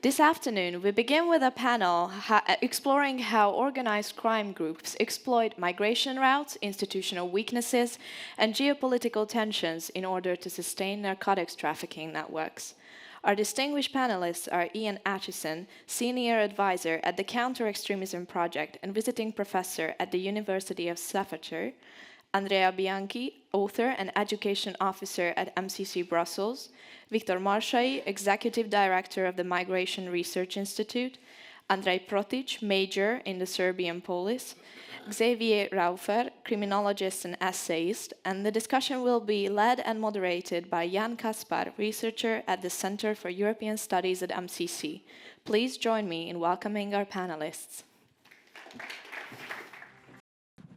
This afternoon, we begin with a panel exploring how organized crime groups exploit migration routes, institutional weaknesses, and geopolitical tensions in order to sustain narcotics trafficking networks. Our distinguished panelists are Yann Acheson, Senior Advisor at the Counter-Extremism Project and Visiting Professor at the University of Staffordshire, Andrea Bianchi, Author and Education Officer at MCC Brussels, Viktor Marsai, Executive Director of the Migration Research Institute, Andrej Protic, Major in the Serbian Police, Xavier Raufer, Criminologist and Essayist, and the discussion will be led and moderated by Yann Caspar, Researcher at the Center for European Studies at MCC. Please join me in welcoming our panelists.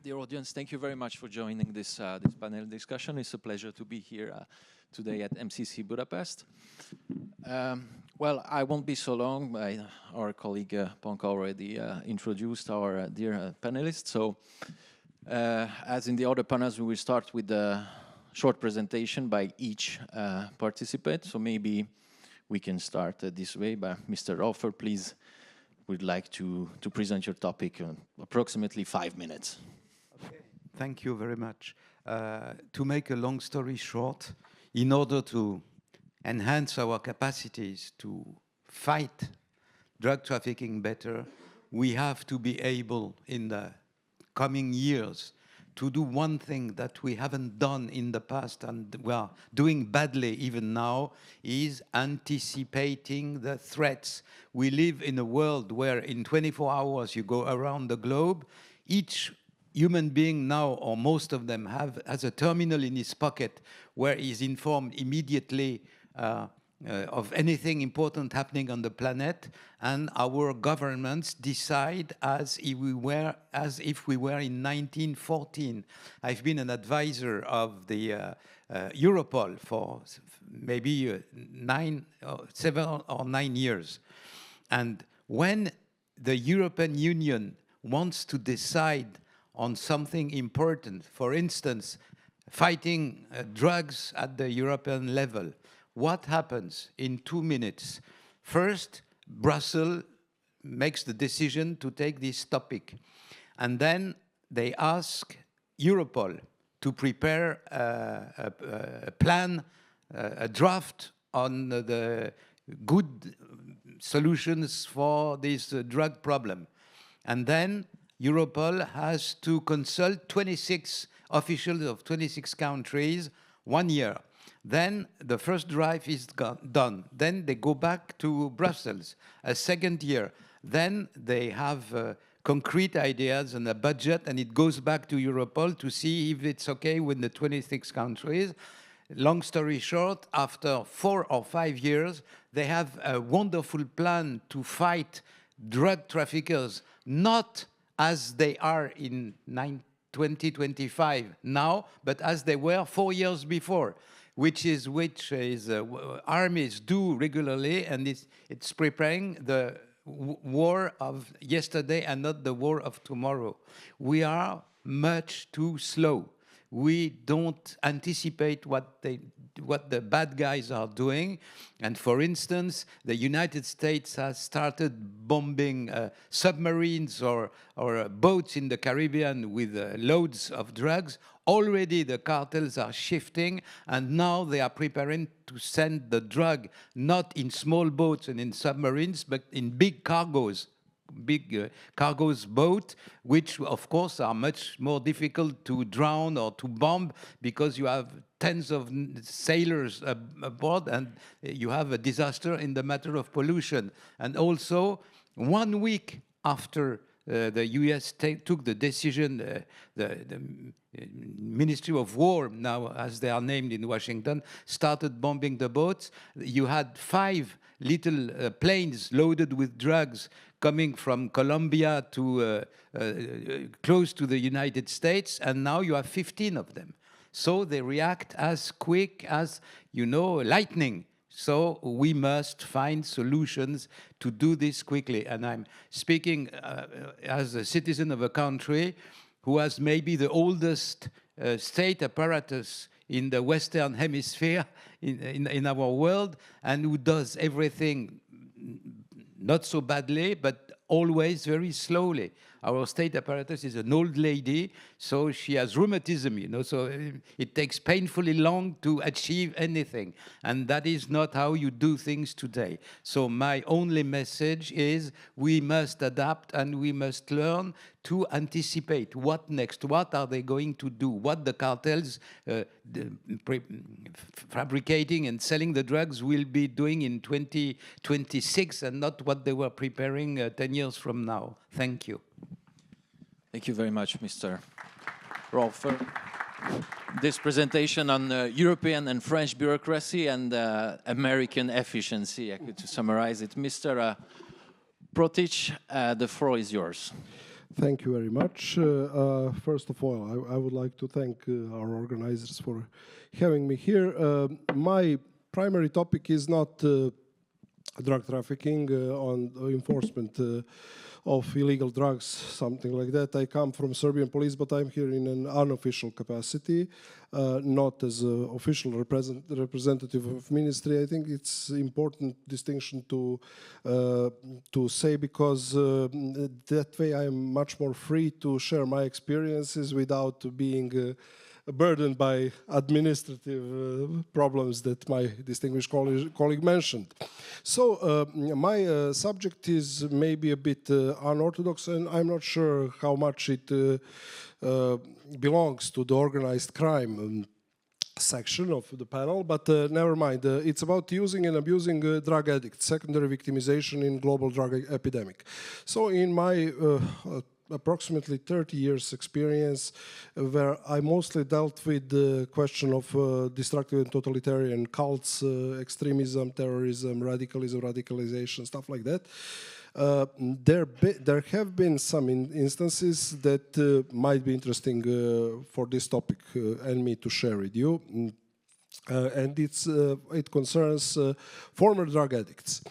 Dear audience, thank you very much for joining this panel discussion. It's a pleasure to be here today at MCC Budapest. Well, I won't be so long. Our colleague Ponka already introduced our dear panelists. So, as in the other panels, we will start with a short presentation by each participant. So maybe we can start this way. By Mr. Raufer, please, we'd like to present your topic in approximately 5 minutes. Thank you very much. To make a long story short, in order to enhance our capacities to fight drug trafficking better, we have to be able in the coming years to do one thing that we haven't done in the past and we are doing badly even now, is anticipating the threats. We live in a world where in 24 hours you go around the globe. Each human being now, or most of them, has a terminal in his pocket where he's informed immediately of anything important happening on the planet, and our governments decide as if we were in 1914. I've been an advisor of the Europol for maybe 7 or 9 years. And when the European Union wants to decide on something important, for instance, fighting drugs at the European level, what happens in 2 minutes? First, Brussels makes the decision to take this topic. And then they ask Europol to prepare a plan, a draft on the good solutions for this drug problem. And then Europol has to consult 26 officials of 26 countries 1 year. Then the first drive is done. Then they go back to Brussels a second year. Then they have concrete ideas and a budget, and it goes back to Europol to see if it's okay with the 26 countries. Long story short, after 4 or 5 years, they have a wonderful plan to fight drug traffickers, not as they are in 2025 now, but as they were 4 years before, which is armies do regularly, and it's preparing the war of yesterday and not the war of tomorrow. We are much too slow. We don't anticipate what the bad guys are doing. And for instance, the United States has started bombing submarines or boats in the Caribbean with loads of drugs. Already the cartels are shifting, and now they are preparing to send the drug not in small boats and in submarines, but in big cargoes. Big cargoes boat, which of course are much more difficult to drown or to bomb because you have tens of sailors aboard and you have a disaster in the matter of pollution. And also, 1 week after the US took the decision, the Ministry of War, now as they are named in Washington, started bombing the boats. You had 5 little planes loaded with drugs coming from Colombia to close to the United States, and now you have 15 of them. So they react as quick as, lightning. So we must find solutions to do this quickly. And I'm speaking as a citizen of a country who has maybe the oldest state apparatus in the Western Hemisphere, in our world, and who does everything not so badly, but always very slowly. Our state apparatus is an old lady, so she has rheumatism, you know, so it takes painfully long to achieve anything. And that is not how you do things today. So my only message is we must adapt and we must learn to anticipate what next, what are they going to do, what the cartels fabricating and selling the drugs will be doing in 2026 and not what they were preparing 10 years from now. Thank you. Thank you very much, Mr. Raufer. This presentation on European and French bureaucracy and American efficiency, I could summarize it. Mr. Protic, the floor is yours. Thank you very much. First of all, I would like to thank our organizers for having me here. My primary topic is not drug trafficking on enforcement of illegal drugs, something like that. I come from Serbian police, but I'm here in an unofficial capacity, not as an official representative of ministry. I think it's important distinction to say, because that way I'm much more free to share my experiences without being burdened by administrative problems that my distinguished colleague mentioned. So my subject is maybe a bit unorthodox, and I'm not sure how much it belongs to the organized crime section of the panel, but never mind. It's about using and abusing drug addicts, secondary victimization in global drug epidemic. So in my approximately 30 years experience, where I mostly dealt with the question of destructive and totalitarian cults, extremism, terrorism, radicalism, radicalization, stuff like that. There have been some instances that might be interesting for this topic and me to share with you. And it concerns former drug addicts.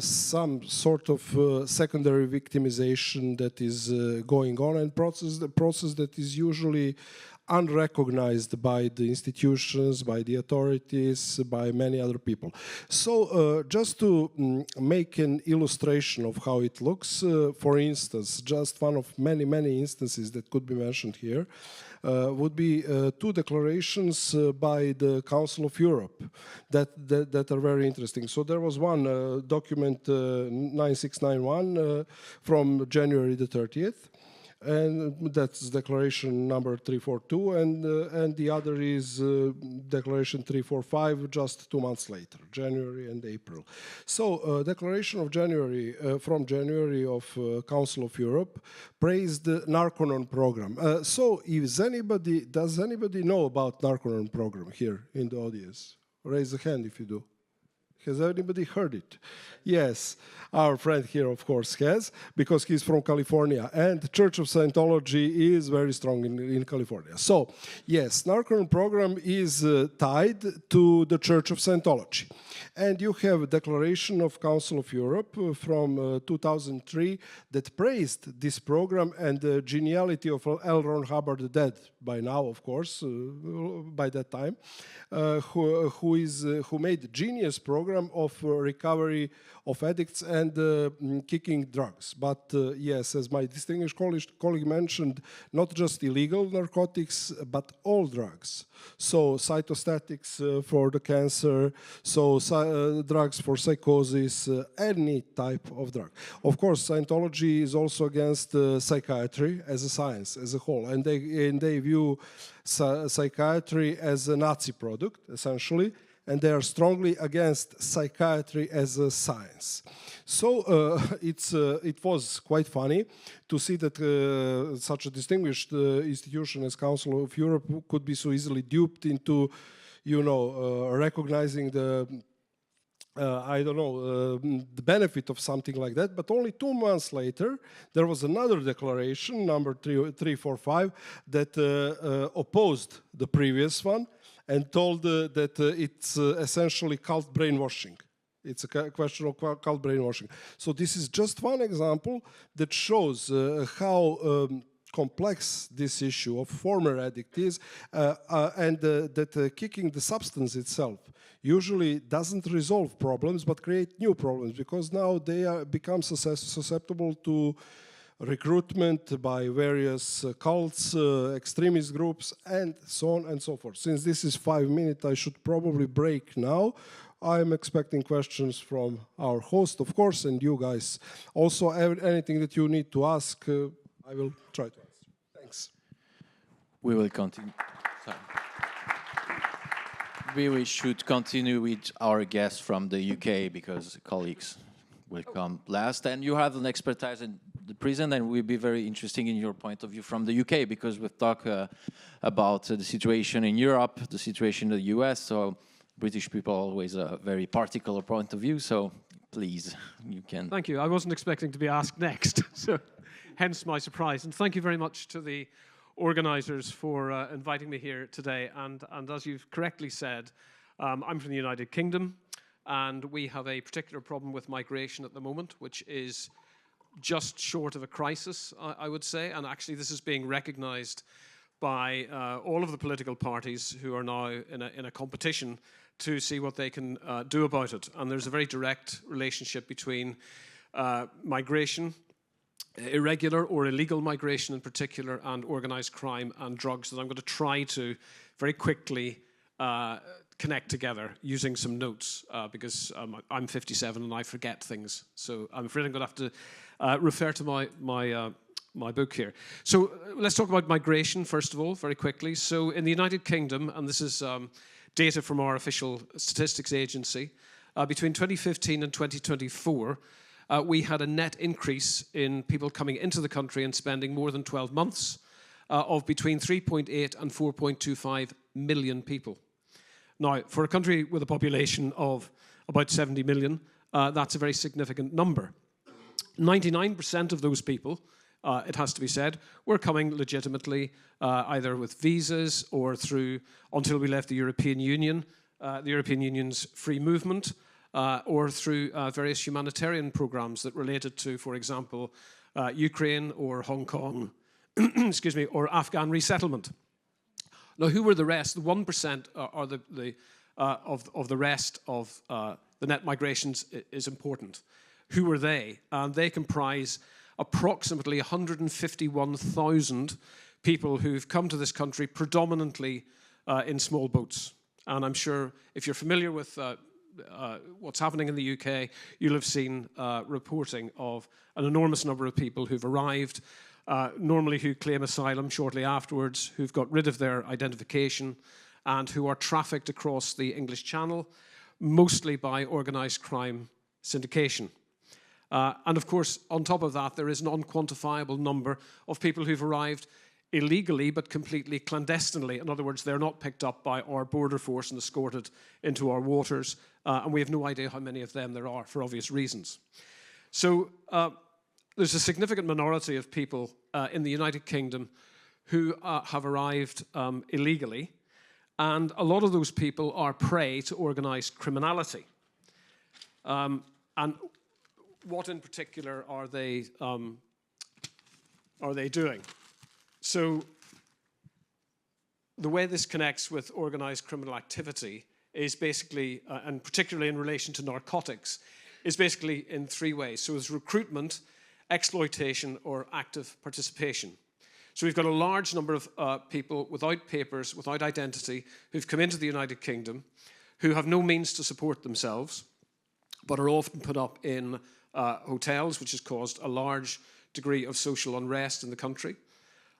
Some sort of secondary victimization that is going on, and the process that is usually unrecognized by the institutions, by the authorities, by many other people. So just to make an illustration of how it looks, for instance, just one of many, many instances that could be mentioned here, would be two declarations by the Council of Europe that are very interesting. So there was one document 9691 from January the 30th. And that's declaration number 342, and the other is declaration 345, just 2 months later, January and April. So declaration of January, from January of Council of Europe, praised the Narconon program. So does anybody know about Narconon program here in the audience? Raise a hand if you do. Has anybody heard it? Yes, our friend here, of course, has, because he's from California, and the Church of Scientology is very strong in California. So, yes, Narconon program is tied to the Church of Scientology. And you have a declaration of Council of Europe from 2003 that praised this program and the geniality of L. Ron Hubbard, dead by now, of course, by that time, who made a genius program of recovery of addicts and kicking drugs. But yes, as my distinguished colleague mentioned, not just illegal narcotics, but all drugs. So cytostatics for the cancer, so drugs for psychosis, any type of drug. Of course, Scientology is also against psychiatry as a science, as a whole, and they view psychiatry as a Nazi product, essentially, and they are strongly against psychiatry as a science. So it was quite funny to see that such a distinguished institution as Council of Europe could be so easily duped into, recognizing the the benefit of something like that. But only 2 months later, there was another declaration, number 345, that opposed the previous one and told that it's essentially cult brainwashing. It's a question of cult brainwashing. So this is just one example that shows how complex this issue of former addict is, and that kicking the substance itself usually doesn't resolve problems but create new problems, because now they become susceptible to recruitment by various cults, extremist groups, and so on and so forth. Since this is 5 minutes, I should probably break now. I'm expecting questions from our host, of course, and you guys. Also, anything that you need to ask, I will try to answer. Thanks. We will continue. Sorry. We should continue with our guests from the UK, because colleagues will come last. And you have an expertise in the prison, and will be very interesting in your point of view from the UK, because we've talked about the situation in Europe, the situation in the US. So British people always a very particular point of view. So please, you can. Thank you. I wasn't expecting to be asked next, so hence my surprise. And thank you very much to the organisers for inviting me here today. And as you've correctly said, I'm from the United Kingdom, and we have a particular problem with migration at the moment, which is just short of a crisis, I would say. And actually, this is being recognised by all of the political parties who are now in a competition to see what they can do about it. And there's a very direct relationship between migration, irregular or illegal migration in particular, and organised crime and drugs, that I'm going to try to very quickly connect together using some notes, because I'm 57 and I forget things. So I'm afraid I'm going to have to refer to my book here. So let's talk about migration, first of all, very quickly. So in the United Kingdom, and this is data from our official statistics agency, between 2015 and 2024, we had a net increase in people coming into the country and spending more than 12 months of between 3.8 and 4.25 million people. Now, for a country with a population of about 70 million, that's a very significant number. 99% of those people, it has to be said, were coming legitimately, either with visas or through, until we left the European Union, the European Union's free movement, or through various humanitarian programs that related to, for example, Ukraine or Hong Kong, excuse me, or Afghan resettlement. Now, who were the rest? The 1% of the rest of the net migrations is important. Who were they? They comprise approximately 151,000 people who've come to this country predominantly in small boats. And I'm sure if you're familiar with what's happening in the UK, you'll have seen reporting of an enormous number of people who've arrived, normally who claim asylum shortly afterwards, who've got rid of their identification, and who are trafficked across the English Channel, mostly by organised crime syndication. And of course, on top of that, there is an unquantifiable number of people who've arrived illegally but completely clandestinely. In other words, they're not picked up by our border force and escorted into our waters, and we have no idea how many of them there are, for obvious reasons. So there's a significant minority of people in the United Kingdom who have arrived illegally, and a lot of those people are prey to organised criminality. And what in particular are they doing? So the way this connects with organised criminal activity is basically, and particularly in relation to narcotics, is basically in three ways. So it's recruitment, exploitation, or active participation. So we've got a large number of people without papers, without identity, who've come into the United Kingdom, who have no means to support themselves, but are often put up in hotels, which has caused a large degree of social unrest in the country,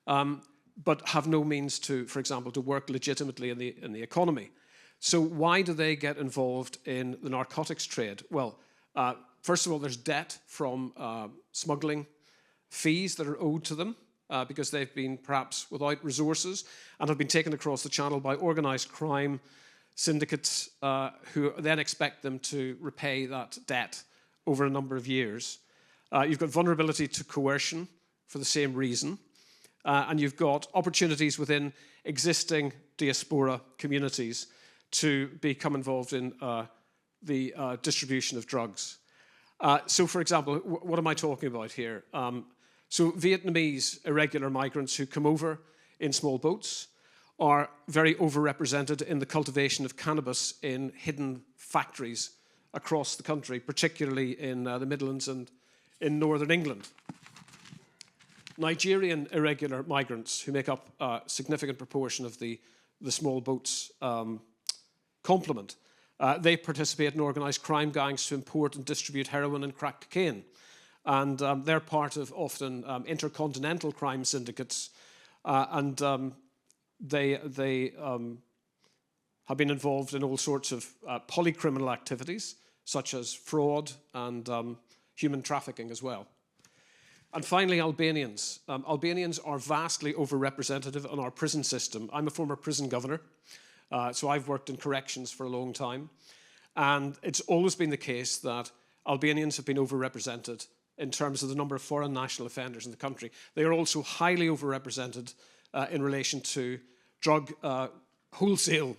but have no means to, for example, to work legitimately in the economy. So why do they get involved in the narcotics trade? Well, first of all, there's debt from smuggling fees that are owed to them because they've been perhaps without resources and have been taken across the channel by organised crime syndicates who then expect them to repay that debt over a number of years. You've got vulnerability to coercion for the same reason. And you've got opportunities within existing diaspora communities to become involved in the distribution of drugs. So, for example, what am I talking about here? So Vietnamese irregular migrants who come over in small boats, are very overrepresented in the cultivation of cannabis in hidden factories across the country, particularly in the Midlands and in northern England. Nigerian irregular migrants, who make up a significant proportion of the small boats complement, they participate in organised crime gangs to import and distribute heroin and crack cocaine. And they're part of often intercontinental crime syndicates, they have been involved in all sorts of polycriminal activities, such as fraud and human trafficking as well. And finally, Albanians. Albanians are vastly overrepresented in our prison system. I'm a former prison governor, so I've worked in corrections for a long time. And it's always been the case that Albanians have been overrepresented in terms of the number of foreign national offenders in the country. They are also highly overrepresented in relation to drug wholesale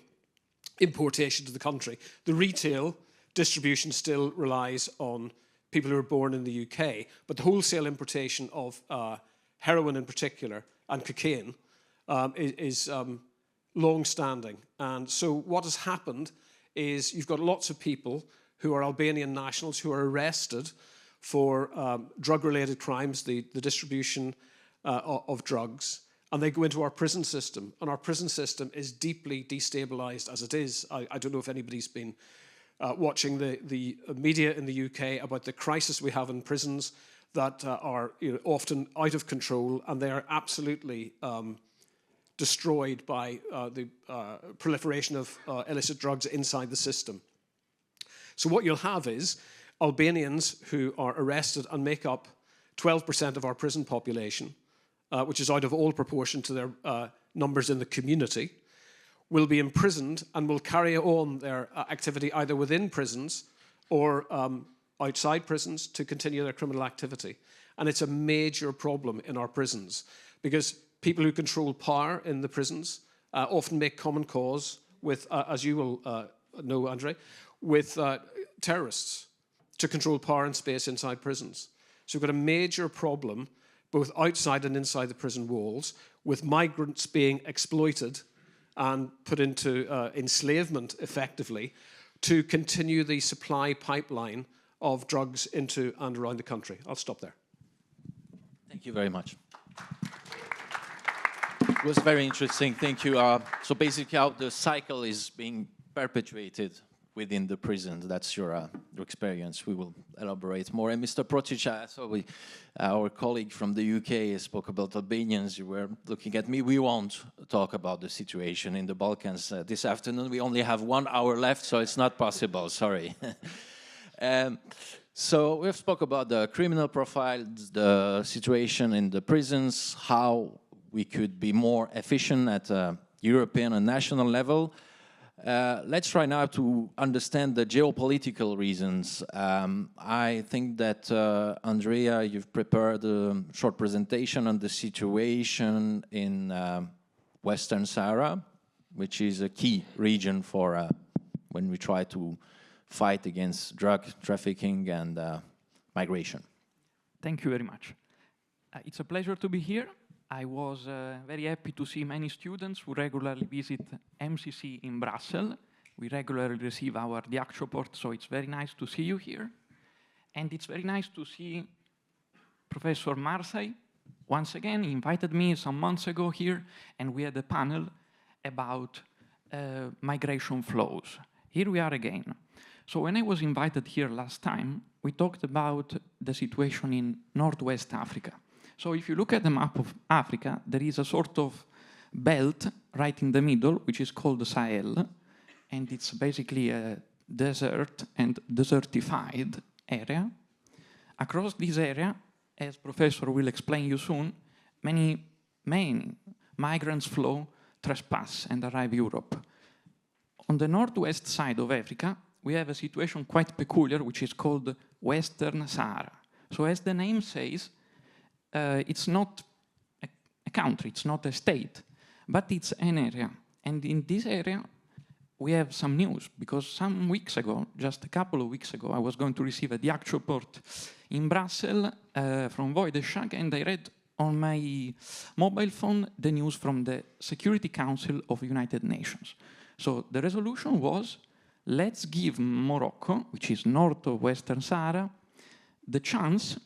importation to the country. The retail distribution still relies on people who are born in the UK, but the wholesale importation of heroin in particular and cocaine is long-standing. And so what has happened is you've got lots of people who are Albanian nationals who are arrested for drug-related crimes, the distribution of drugs, and they go into our prison system. And our prison system is deeply destabilised as it is. I don't know if anybody's been watching the media in the UK about the crisis we have in prisons that are often out of control, and they are absolutely destroyed by the proliferation of illicit drugs inside the system. So what you'll have is Albanians who are arrested and make up 12% of our prison population, which is out of all proportion to their numbers in the community, will be imprisoned and will carry on their activity either within prisons or outside prisons to continue their criminal activity. And it's a major problem in our prisons because people who control power in the prisons often make common cause with, as you will know, Andrej, with terrorists to control power and space inside prisons. So we've got a major problem both outside and inside the prison walls with migrants being exploited and put into enslavement effectively to continue the supply pipeline of drugs into and around the country. I'll stop there. Thank you very much. It was very interesting. Thank you. So basically how the cycle is being perpetuated within the prisons. That's your experience. We will elaborate more. And Mr. Protic, our colleague from the UK spoke about Albanians. You were looking at me. We won't talk about the situation in the Balkans this afternoon. We only have 1 hour left, so it's not possible. Sorry. So we've spoke about the criminal profiles, the situation in the prisons, how we could be more efficient at a European and national level. Let's try now to understand the geopolitical reasons. I think that, Andrea, you've prepared a short presentation on the situation in Western Sahara, which is a key region for when we try to fight against drug trafficking and migration. Thank you very much. It's a pleasure to be here. I was very happy to see many students who regularly visit MCC in Brussels. We regularly receive our Diakshoport, so it's very nice to see you here. And it's very nice to see Professor Marsai. Once again, he invited me some months ago here, and we had a panel about migration flows. Here we are again. So when I was invited here last time, we talked about the situation in Northwest Africa. So if you look at the map of Africa, there is a sort of belt right in the middle, which is called the Sahel, and it's basically a desert and desertified area. Across this area, as Professor will explain you soon, many migrants flow, trespass, and arrive Europe. On the northwest side of Africa, we have a situation quite peculiar, which is called Western Sahara. So as the name says, it's not a country, it's not a state, but it's an area. And in this area, we have some news, because some weeks ago, just a couple of weeks ago, I was going to receive a Diakshoport in Brussels from Voideshag, and I read on my mobile phone the news from the Security Council of United Nations. So the resolution was, let's give Morocco, which is north of Western Sahara, the chance,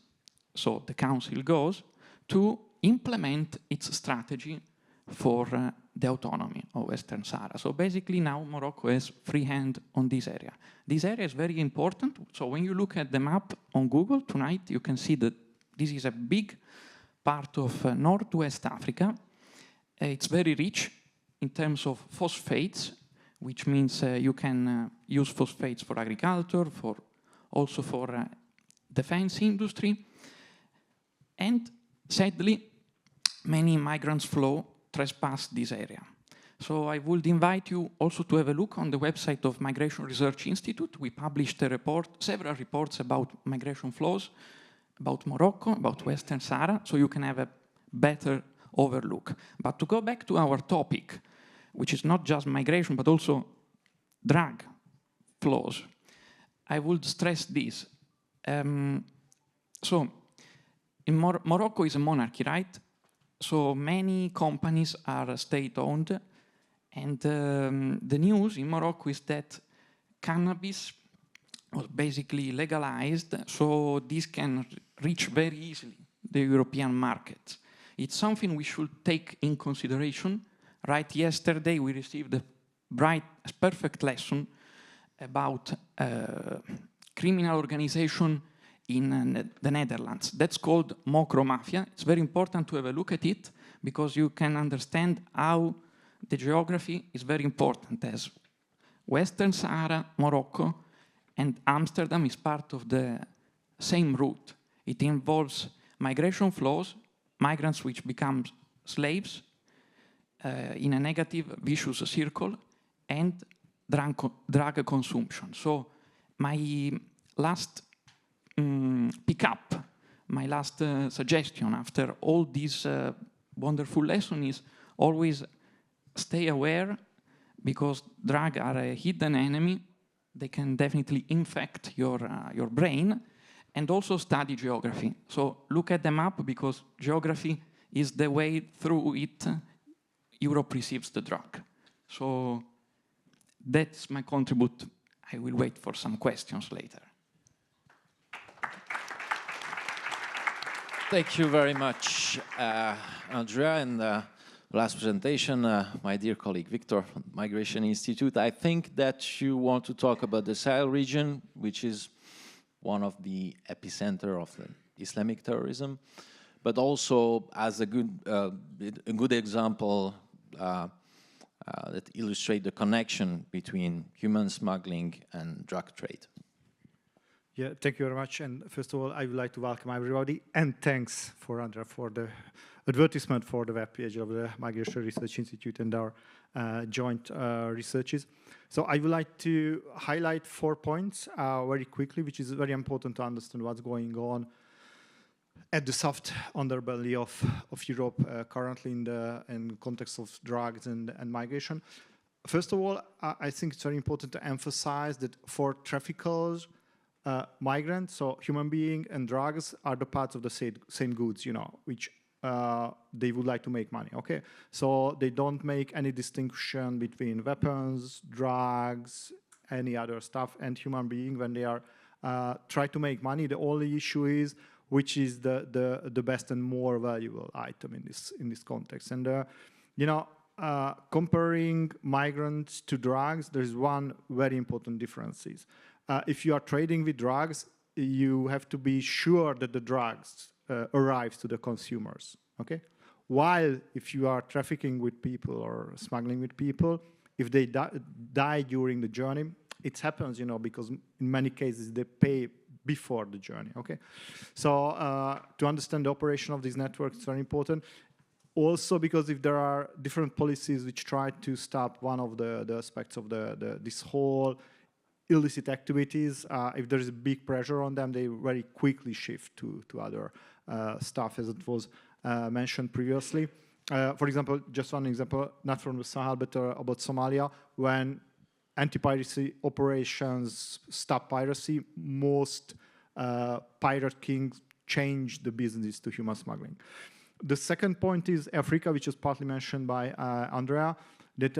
so the council goes, to implement its strategy for the autonomy of Western Sahara. So basically now Morocco has free hand on this area. This area is very important. So when you look at the map on Google tonight, you can see that this is a big part of Northwest Africa. It's very rich in terms of phosphates, which means you can use phosphates for agriculture, also for defense industry. And sadly, many migrants trespass this area. So I would invite you also to have a look on the website of Migration Research Institute. We published a report, several reports about migration flows, about Morocco, about Western Sahara, so you can have a better overlook. But to go back to our topic, which is not just migration, but also drug flows, I would stress this. Morocco is a monarchy, right? So many companies are state-owned, and the news in Morocco is that cannabis was basically legalized, so this can reach very easily the European market. It's something we should take in consideration. Right yesterday, we received a perfect lesson about criminal organization in the Netherlands. That's called Mokro Mafia. It's very important to have a look at it because you can understand how the geography is very important, as Western Sahara, Morocco, and Amsterdam is part of the same route. It involves migration flows, migrants which become slaves in a negative, vicious circle, and drug consumption. So my last my last suggestion after all this wonderful lesson is always stay aware, because drugs are a hidden enemy. They can definitely infect your brain, and also study geography. So look at the map, because geography is the way through it Europe receives the drug. So that's my contribute. I will wait for some questions later. Thank you very much, Andrea. And last presentation, my dear colleague Viktor from Migration Institute. I think that you want to talk about the Sahel region, which is one of the epicenter of the Islamic terrorism, but also as a good example that illustrates the connection between human smuggling and drug trade. Yeah, thank you very much. And first of all, I would like to welcome everybody, and thanks for Andrea for the advertisement for the web page of the Migration Research Institute and our joint researches. So I would like to highlight 4 points very quickly, which is very important to understand what's going on at the soft underbelly of Europe currently in the context of drugs and migration. First of all, I think it's very important to emphasize that for traffickers, migrants, so human beings and drugs are the parts of the same goods, which they would like to make money, okay? So they don't make any distinction between weapons, drugs, any other stuff, and human being when they are try to make money. The only issue is which is the best and more valuable item in this context. And comparing migrants to drugs, there's one very important difference. If you are trading with drugs, you have to be sure that the drugs arrives to the consumers, okay? While if you are trafficking with people or smuggling with people, if they die during the journey, it happens, because in many cases they pay before the journey, okay? So to understand the operation of these networks is very important. Also because if there are different policies which try to stop one of the aspects of this whole illicit activities, if there is a big pressure on them, they very quickly shift to other stuff, as it was mentioned previously. For example, just one example, not from the Sahel, but about Somalia, when anti-piracy operations stop piracy, most pirate kings change the business to human smuggling. The second point is Africa, which was partly mentioned by Andrea, that,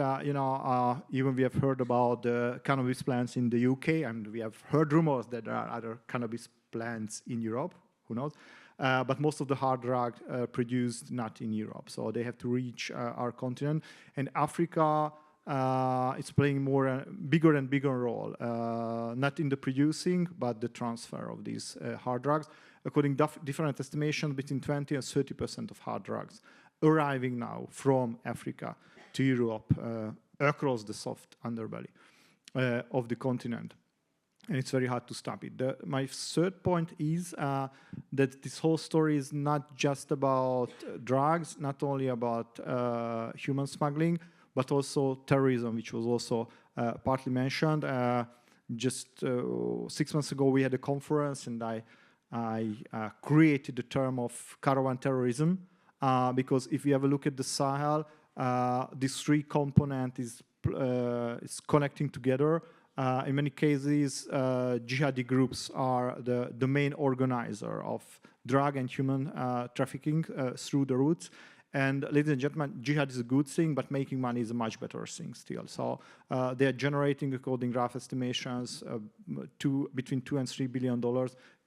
even we have heard about the cannabis plants in the UK, and we have heard rumors that there are other cannabis plants in Europe, who knows? But most of the hard drug produced not in Europe, so they have to reach our continent. And Africa is playing bigger and bigger role, not in the producing, but the transfer of these hard drugs. According to different estimations, between 20 and 30% of hard drugs arriving now from Africa to Europe across the soft underbelly of the continent. And it's very hard to stop it. My third point is that this whole story is not just about drugs, not only about human smuggling, but also terrorism, which was also partly mentioned. Just 6 months ago, we had a conference, and I created the term of caravan terrorism, because if you have a look at the Sahel, these three components is connecting together. In many cases, jihadi groups are the main organizer of drug and human trafficking through the routes. And ladies and gentlemen, jihad is a good thing, but making money is a much better thing still. So they are generating, according to rough estimations, between $2 and $3 billion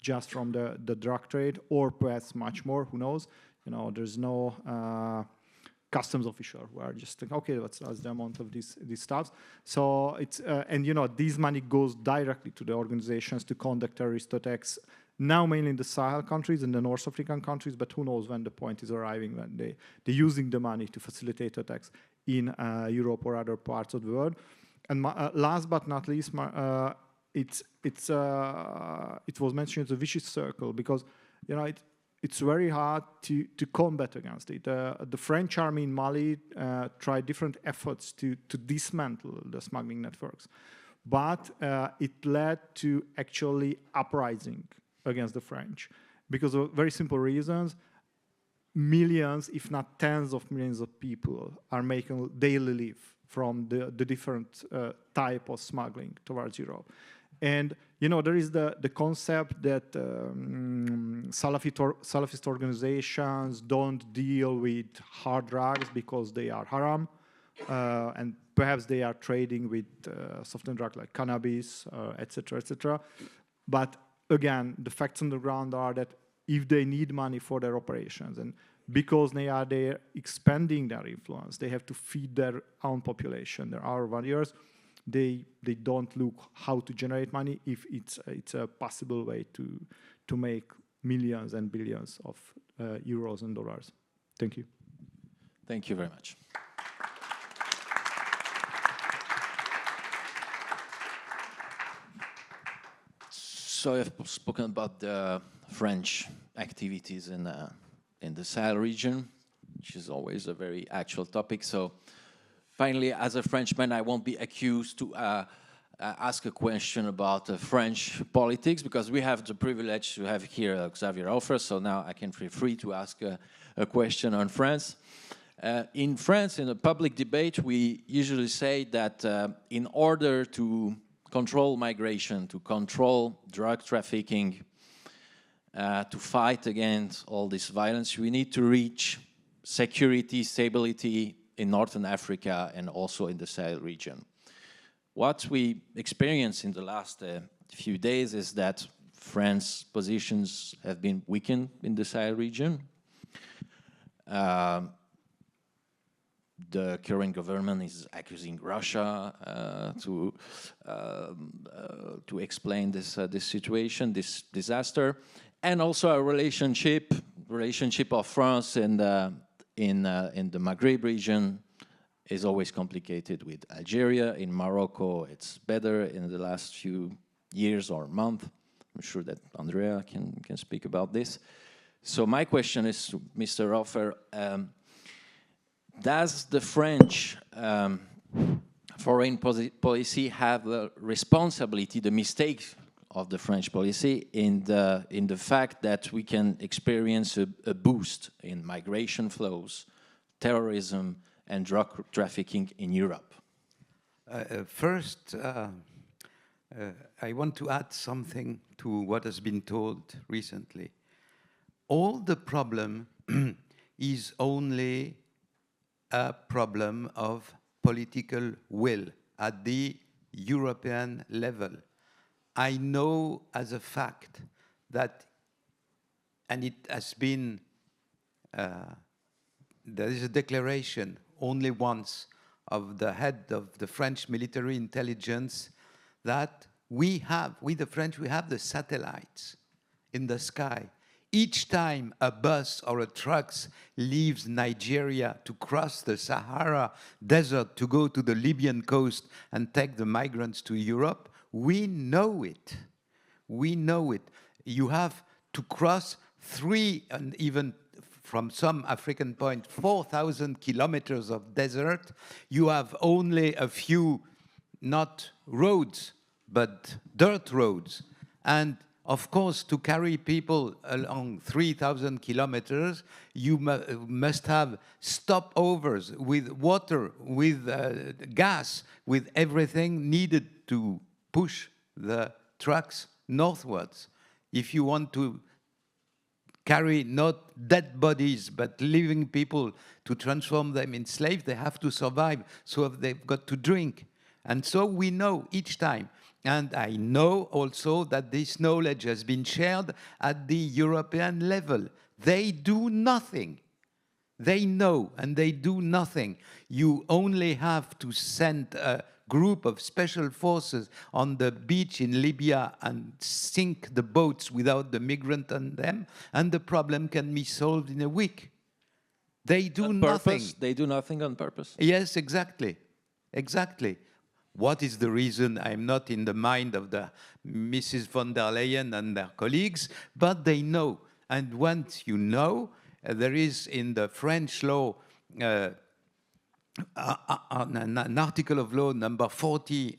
just from the drug trade, or perhaps much more, who knows? There's no customs official who are just thinking, okay, that's the amount of these stuffs. So it's, this money goes directly to the organizations to conduct terrorist attacks, now mainly in the Sahel countries and the North African countries, but who knows when the point is arriving, when they're using the money to facilitate attacks in Europe or other parts of the world. And last but not least, it was mentioned as a vicious circle, because it's very hard to combat against it. The French army in Mali tried different efforts to dismantle the smuggling networks, but it led to actually uprising against the French, because of very simple reasons. Millions, if not tens of millions of people are making daily live from the different type of smuggling towards Europe. And there is the concept that Salafist organizations don't deal with hard drugs because they are haram, and perhaps they are trading with softer drugs like cannabis, etc., etc. But again, the facts on the ground are that if they need money for their operations, and because they are there expanding their influence, they have to feed their own population, their our warriors. They don't look how to generate money if it's a possible way to make millions and billions of euros and dollars. Thank you. Thank you very much. So I've spoken about the French activities in the Sahel region, which is always a very actual topic. So finally, as a Frenchman, I won't be accused to ask a question about French politics, because we have the privilege to have here Xavier Raufer, so now I can feel free to ask a question on France. In France, in the public debate, we usually say that in order to control migration, to control drug trafficking, to fight against all this violence, we need to reach security, stability in Northern Africa and also in the Sahel region. What we experienced in the last few days is that France's positions have been weakened in the Sahel region. The current government is accusing Russia to explain this situation, this disaster, and also a relationship of France and in the Maghreb region is always complicated with Algeria. In Morocco, it's better in the last few years or month. I'm sure that Andrea can speak about this. So my question is to Mr. Raufer, does the French foreign policy have the responsibility, the mistake of the French policy in the fact that we can experience a boost in migration flows, terrorism, and drug trafficking in Europe? First, I want to add something to what has been told recently. All the problem is only a problem of political will at the European level. I know as a fact that, and it has been, there is a declaration only once of the head of the French military intelligence that we the French, we have the satellites in the sky. Each time a bus or a truck leaves Nigeria to cross the Sahara Desert to go to the Libyan coast and take the migrants to Europe, we know it. We know it. You have to cross 3 and even from some African point, 4,000 kilometers of desert. You have only a few, not roads, but dirt roads. And of course, to carry people along 3,000 kilometers, you must have stopovers with water, with gas, with everything needed to push the trucks northwards. If you want to carry not dead bodies, but living people to transform them in slaves, they have to survive, so they've got to drink. And so we know each time. And I know also that this knowledge has been shared at the European level. They do nothing. They know, and they do nothing. You only have to send a group of special forces on the beach in Libya and sink the boats without the migrant on them, and the problem can be solved in a week. They do nothing. They do nothing on purpose? Yes, exactly. Exactly. What is the reason? I'm not in the mind of the Mrs. von der Leyen and their colleagues, but they know. And once you know, there is in the French law an article of law number 40,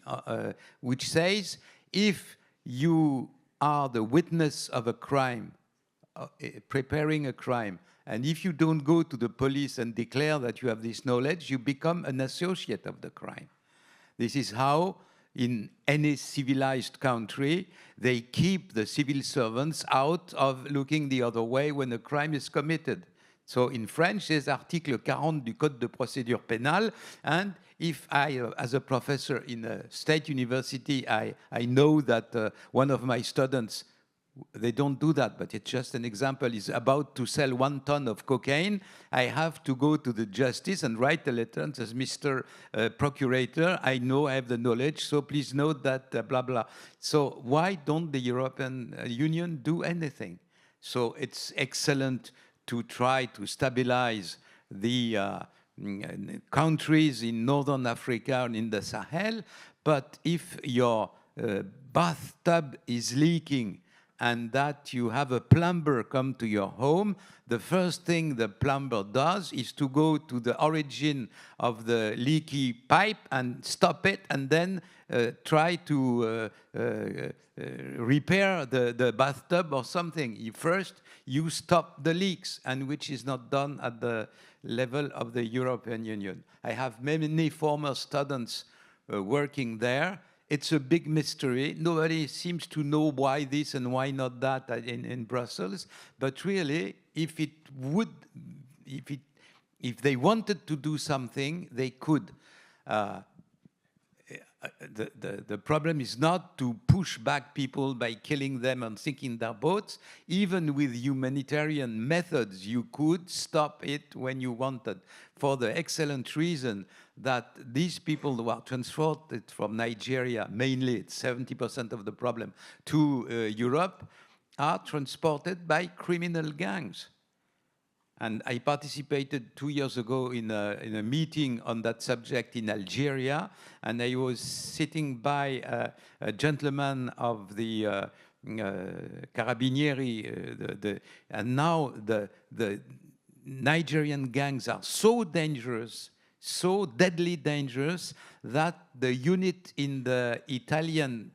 which says if you are the witness of a crime, preparing a crime, and if you don't go to the police and declare that you have this knowledge, you become an associate of the crime. This is how, in any civilized country, they keep the civil servants out of looking the other way when a crime is committed. So in French, there's Article 40 du Code de procédure pénale, and if I, as a professor in a state university, I know that one of my students, they don't do that, but it's just an example, is about to sell 1 ton of cocaine, I have to go to the justice and write a letter and says, Mr. Procurator, I know I have the knowledge, so please note that blah, blah. So why don't the European Union do anything? So it's excellent to try to stabilize the countries in Northern Africa and in the Sahel, but if your bathtub is leaking and that you have a plumber come to your home, the first thing the plumber does is to go to the origin of the leaky pipe and stop it, and then try to repair the bathtub or something. First, you stop the leaks, and which is not done at the level of the European Union. I have many former students working there. It's a big mystery. Nobody seems to know why this and why not that in Brussels. But really, if they wanted to do something, they could. The problem is not to push back people by killing them and sinking their boats. Even with humanitarian methods, you could stop it when you wanted, for the excellent reason that these people who are transported from Nigeria, mainly it's 70% of the problem, to Europe, are transported by criminal gangs. And I participated 2 years ago in a meeting on that subject in Algeria, and I was sitting by a gentleman of the Carabinieri, and now the Nigerian gangs are so dangerous, so deadly dangerous, that the unit in the Italian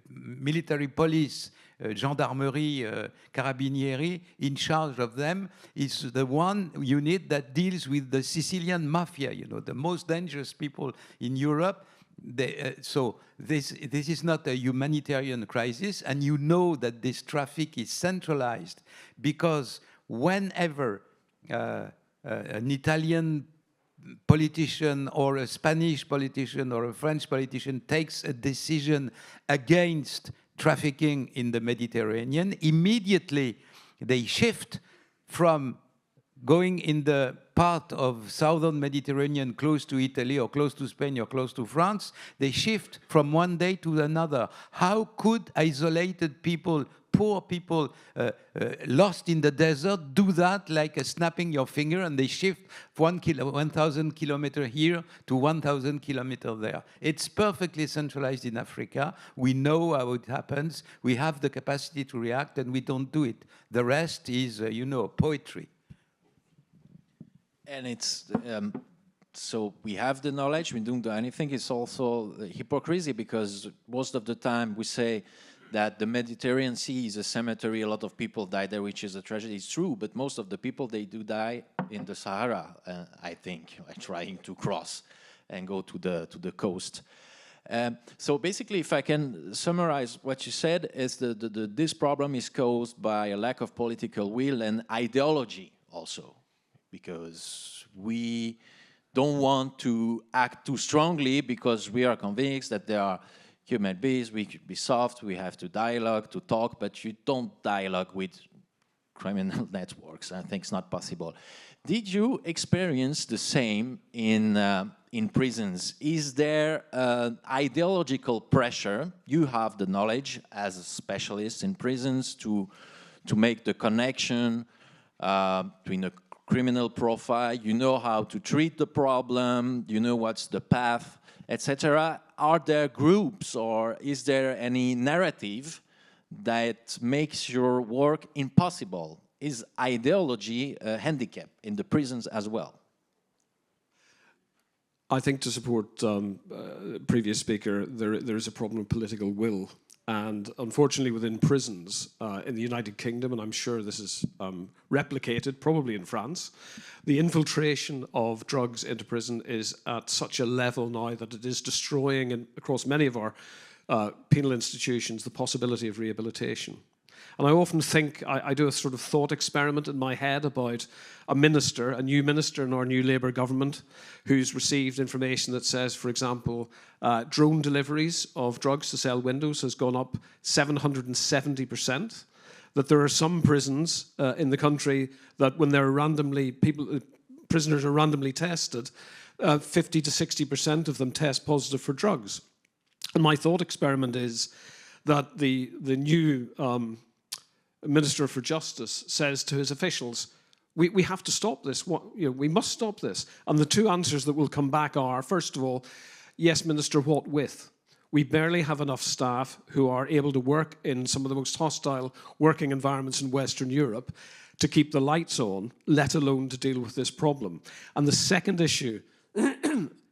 military police, gendarmerie, carabinieri, in charge of them, is the one unit that deals with the Sicilian mafia, you know, the most dangerous people in Europe. So this is not a humanitarian crisis, and you know that this traffic is centralized, because whenever an Italian politician or a Spanish politician or a French politician takes a decision against trafficking in the Mediterranean, immediately they shift from going in the part of southern Mediterranean close to Italy or close to Spain or close to France, they shift from one day to another. How could isolated people, poor people lost in the desert do that like a snapping your finger and they shift 1,000 kilometers here to 1,000 kilometers there? It's perfectly centralized in Africa. We know how it happens. We have the capacity to react and we don't do it. The rest is, you know, poetry. And it's, so we have the knowledge, we don't do anything. It's also hypocrisy because most of the time we say that the Mediterranean Sea is a cemetery, a lot of people die there, which is a tragedy. It's true, but most of the people, they do die in the Sahara, I think, trying to cross and go to the coast. So basically, if I can summarize what you said, is this problem is caused by a lack of political will and ideology also, because we don't want to act too strongly because we are convinced that there are human beings, we could be soft, we have to dialogue, to talk, but you don't dialogue with criminal networks. I think it's not possible. Did you experience the same in prisons? Is there ideological pressure? You have the knowledge as a specialist in prisons to make the connection between a criminal profile, you know how to treat the problem, you know what's the path, etc. Are there groups or is there any narrative that makes your work impossible? Is ideology a handicap in the prisons as well? I think to support previous speaker, there is a problem of political will. And unfortunately within prisons in the United Kingdom, and I'm sure this is replicated probably in France, the infiltration of drugs into prison is at such a level now that it is destroying across many of our penal institutions the possibility of rehabilitation. And I often think, I do a sort of thought experiment in my head about a minister, a new minister in our new Labour government, who's received information that says, for example, drone deliveries of drugs to cell windows has gone up 770%, that there are some prisons in the country that when they're prisoners are randomly tested, 50 to 60% of them test positive for drugs. And my thought experiment is that the new Minister for Justice says to his officials, we have to stop this. We must stop this. And the two answers that will come back are, first of all, yes, Minister, what with? We barely have enough staff who are able to work in some of the most hostile working environments in Western Europe to keep the lights on, let alone to deal with this problem. And the second issue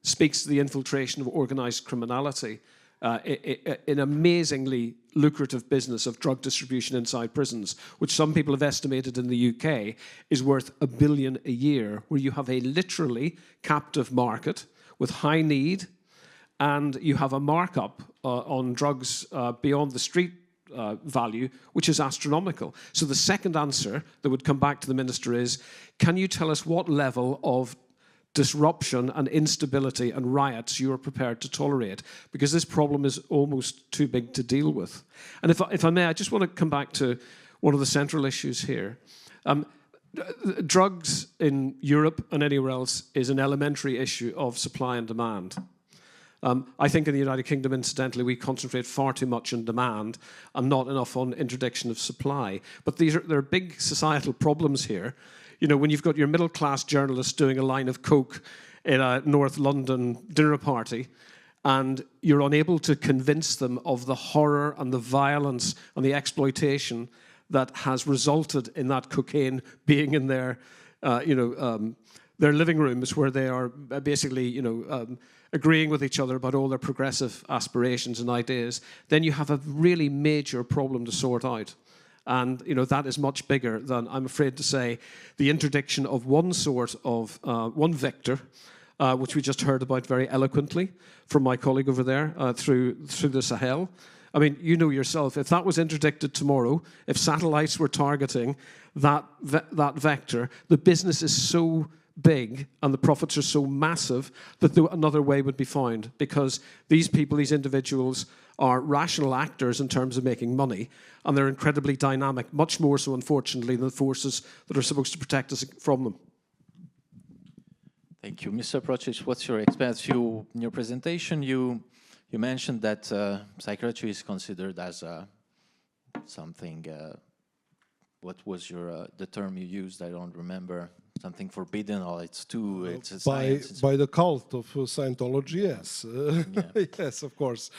speaks to the infiltration of organised criminality. An amazingly lucrative business of drug distribution inside prisons, which some people have estimated in the UK is worth $1 billion a year, where you have a literally captive market with high need, and you have a markup on drugs beyond the street value, which is astronomical. So the second answer that would come back to the minister is, can you tell us what level of disruption and instability and riots you're prepared to tolerate, because this problem is almost too big to deal with. And if I may, I just want to come back to one of the central issues here. Drugs in Europe and anywhere else is an elementary issue of supply and demand. I think in the United Kingdom, incidentally, we concentrate far too much on demand and not enough on interdiction of supply. But there are big societal problems here. You know, when you've got your middle-class journalist doing a line of coke in a North London dinner party, and you're unable to convince them of the horror and the violence and the exploitation that has resulted in that cocaine being in their, their living rooms, where they are basically, agreeing with each other about all their progressive aspirations and ideas, then you have a really major problem to sort out. And that is much bigger than, I'm afraid to say, the interdiction of one sort of, one vector, which we just heard about very eloquently from my colleague over there, through the Sahel, I mean, you know yourself, if that was interdicted tomorrow, if satellites were targeting that vector, the business is so big and the profits are so massive that another way would be found, because these people, these individuals, are rational actors in terms of making money, and they're incredibly dynamic, much more so, unfortunately, than the forces that are supposed to protect us from them. Thank you. Mr. Protic, what's your experience? In your presentation, you mentioned that psychiatry is considered as something, what was the term you used? I don't remember. Something forbidden, or it's a science. By the cult of Scientology, yes. Yes, of course.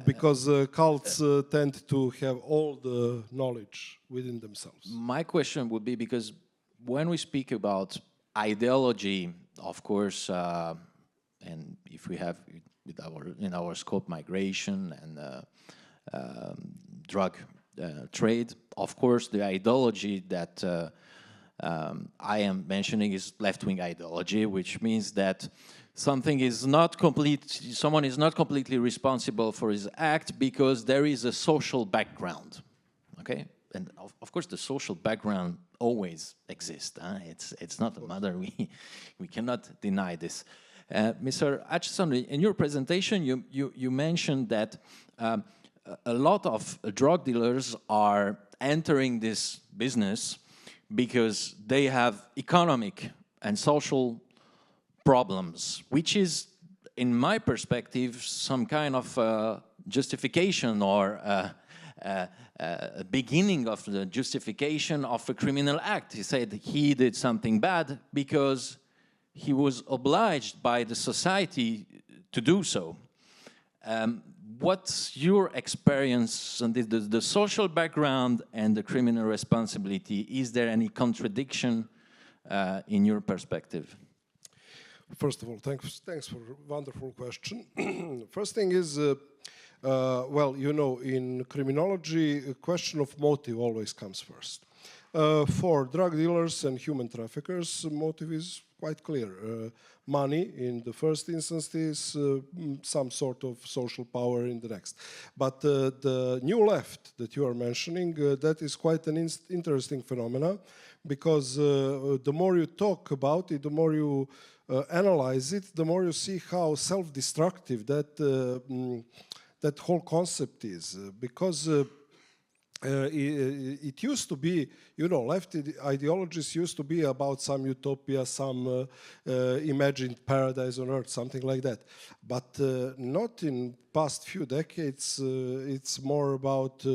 Because cults tend to have all the knowledge within themselves. My question would be, because when we speak about ideology, of course, and if we have in our scope migration and drug trade, of course, the ideology that I am mentioning is left-wing ideology, which means that someone is not completely responsible for his act because there is a social background, okay? And of course, the social background always exists. It's not a matter, we cannot deny this. Mr. Acheson, in your presentation, you mentioned that a lot of drug dealers are entering this business because they have economic and social problems, which is, in my perspective, some kind of justification or a beginning of the justification of a criminal act. He said he did something bad because he was obliged by the society to do so. What's your experience on the social background and the criminal responsibility? Is there any contradiction in your perspective? First of all, thanks for a wonderful question. First thing is, well, you know, in criminology, a question of motive always comes first. For drug dealers and human traffickers, motive is quite clear. Money in the first instance is some sort of social power in the next. But the new left that you are mentioning, that is quite an interesting phenomena, because the more you talk about it, the more you analyze it, the more you see how self-destructive that whole concept is. Because it used to be, you know, left ideologies used to be about some utopia, some imagined paradise on earth, something like that. But not in past few decades. It's more about,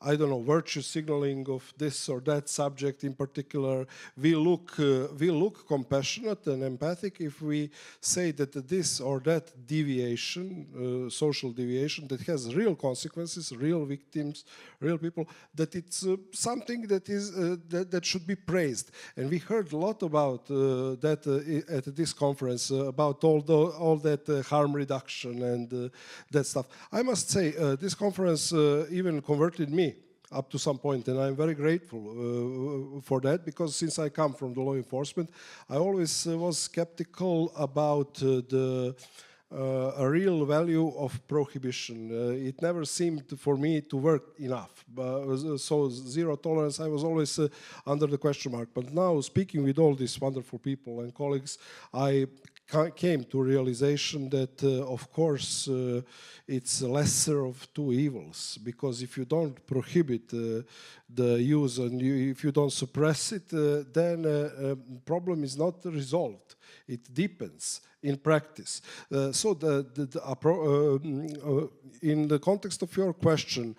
I don't know, virtue signaling of this or that subject in particular. We look compassionate and empathic if we say that this or that deviation, social deviation, that has real consequences, real victims, real people, that it's something that is that should be praised. And we heard a lot about that at this conference, about all that harm reduction and that stuff. I must say, this conference even converted me up to some point, and I'm very grateful for that, because since I come from the law enforcement, I always was skeptical about a real value of prohibition. It never seemed for me to work enough. So zero tolerance, I was always under the question mark. But now, speaking with all these wonderful people and colleagues, I came to realization that, of course, it's a lesser of two evils, because if you don't prohibit the use and if you don't suppress it, then problem is not resolved. It deepens in practice. So in the context of your question,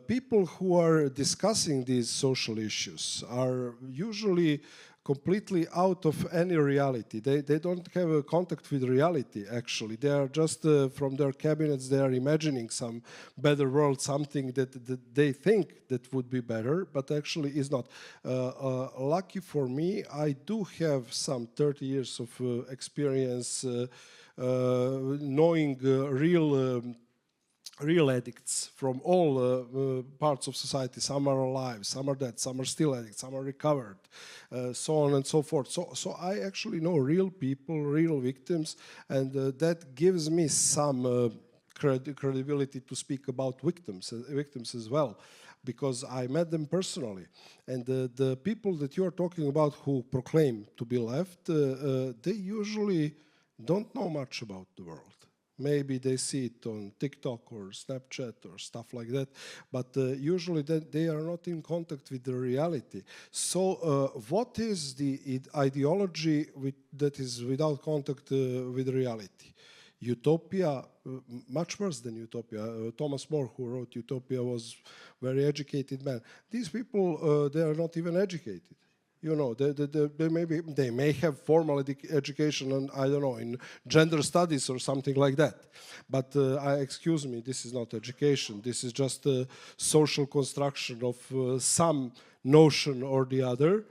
people who are discussing these social issues are usually completely out of any reality. They don't have a contact with reality, actually. They are just, from their cabinets, they are imagining some better world, something that they think that would be better, but actually is not. Lucky for me, I do have some 30 years of experience knowing real addicts from all parts of society. Some are alive, some are dead, some are still addicts, some are recovered, so on and so forth. So I actually know real people, real victims, and that gives me some credibility to speak about victims as well, because I met them personally. And the people that you are talking about who proclaim to be left, they usually don't know much about the world. Maybe they see it on TikTok or Snapchat or stuff like that, but usually they are not in contact with the reality. So what is the ideology that is without contact with reality? Utopia, much worse than Utopia. Thomas More, who wrote Utopia, was a very educated man. These people, they are not even educated. You know, they may have formal education, and I don't know, in gender studies or something like that. But excuse me, this is not education. This is just a social construction of some notion or the other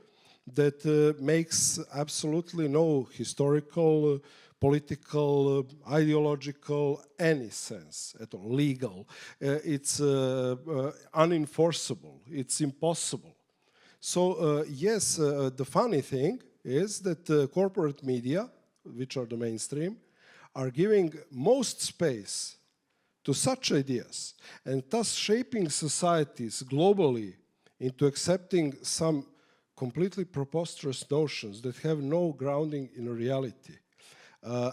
that makes absolutely no historical, political, ideological, any sense at all, legal. It's unenforceable. It's impossible. So yes, the funny thing is that corporate media, which are the mainstream, are giving most space to such ideas and thus shaping societies globally into accepting some completely preposterous notions that have no grounding in reality.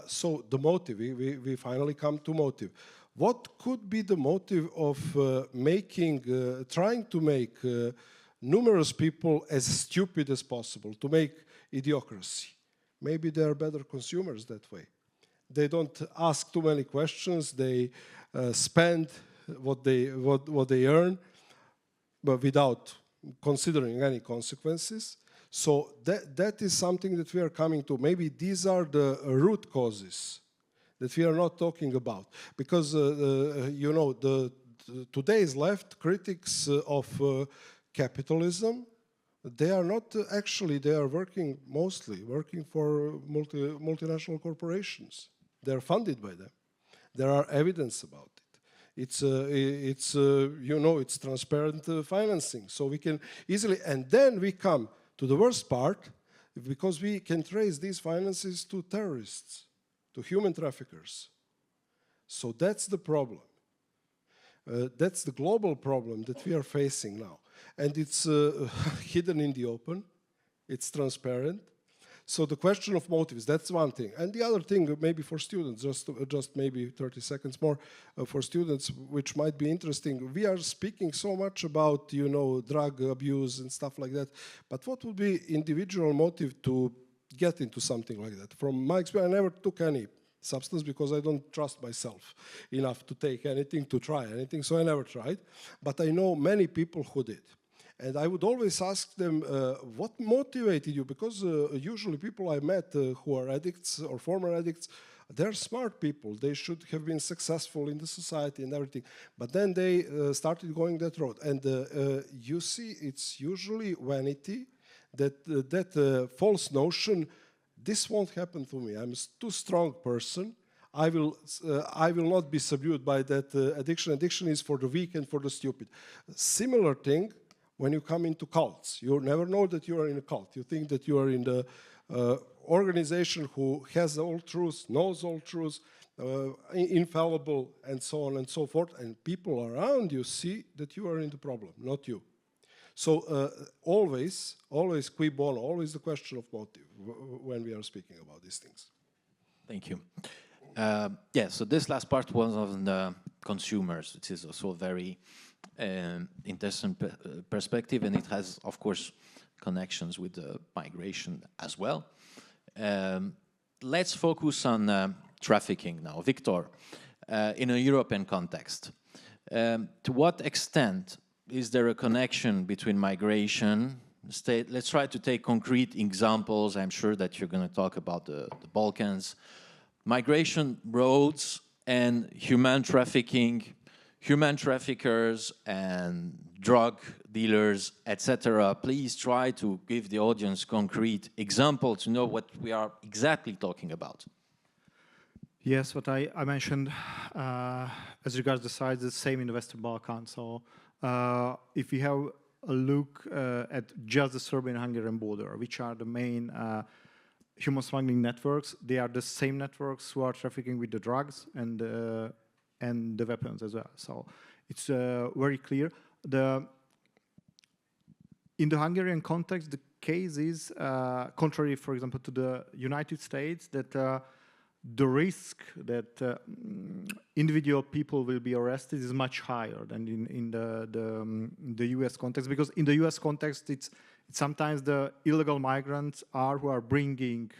So the motive, we finally come to motive. What could be the motive of trying to make numerous people as stupid as possible, to make idiocracy? Maybe they are better consumers that way. They don't ask too many questions. They spend what they earn, but without considering any consequences. So that is something that we are coming to. Maybe these are the root causes that we are not talking about, because you know, today's left critics of capitalism, they are not actually, they are mostly working for multinational corporations. They are funded by them. There are evidence about it. It's you know, it's transparent financing. So we can easily, and then we come to the worst part, because we can trace these finances to terrorists, to human traffickers. So that's the problem. That's the global problem that we are facing now. And it's hidden in the open. It's transparent. So the question of motives, that's one thing. And the other thing, maybe for students, just maybe 30 seconds more, for students, which might be interesting, we are speaking so much about, you know, drug abuse and stuff like that, but what would be individual motive to get into something like that? From my experience, I never took any substance because I don't trust myself enough to take anything, to try anything, so I never tried. But I know many people who did. And I would always ask them, what motivated you? Because usually people I met who are addicts or former addicts, they're smart people. They should have been successful in the society and everything. But then they started going that road. And you see, it's usually vanity, that false notion, this won't happen to me. I'm a too strong person. I will not be subdued by that addiction. Addiction is for the weak and for the stupid. Similar thing when you come into cults. You never know that you are in a cult. You think that you are in the organization who has all truths, knows all truths, infallible, and so on and so forth. And people around you see that you are in the problem, not you. So always qui bono, always the question of motive when we are speaking about these things. Thank you. Yeah, so this last part was on the consumers, which is also a very interesting perspective, and it has, of course, connections with the migration as well. Let's focus on trafficking now. Viktor, in a European context, to what extent is there a connection between migration, let's try to take concrete examples. I'm sure that you're going to talk about the Balkans, migration roads and human trafficking, human traffickers and drug dealers, etc. Please try to give the audience concrete example to know what we are exactly talking about. Yes, what I mentioned as regards the size, the same in the Western Balkans. So if we have a look at just the Serbian-Hungarian border, which are the main human smuggling networks, they are the same networks who are trafficking with the drugs and and the weapons as well. So it's very clear. In the Hungarian context, the case is contrary, for example, to the United States, that the risk that individual people will be arrested is much higher than in the US context, because in the US context, it's sometimes the illegal migrants who are bringing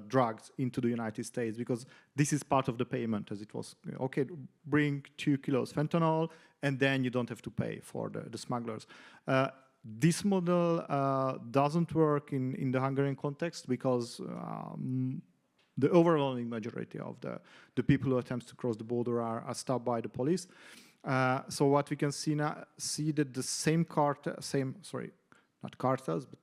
drugs into the United States, because this is part of the payment, as it was, okay, bring 2 kilos fentanyl, and then you don't have to pay for the smugglers. This model doesn't work in the Hungarian context, because the overwhelming majority of the people who attempt to cross the border are stopped by the police. So what we can see now, that the same not cartels, but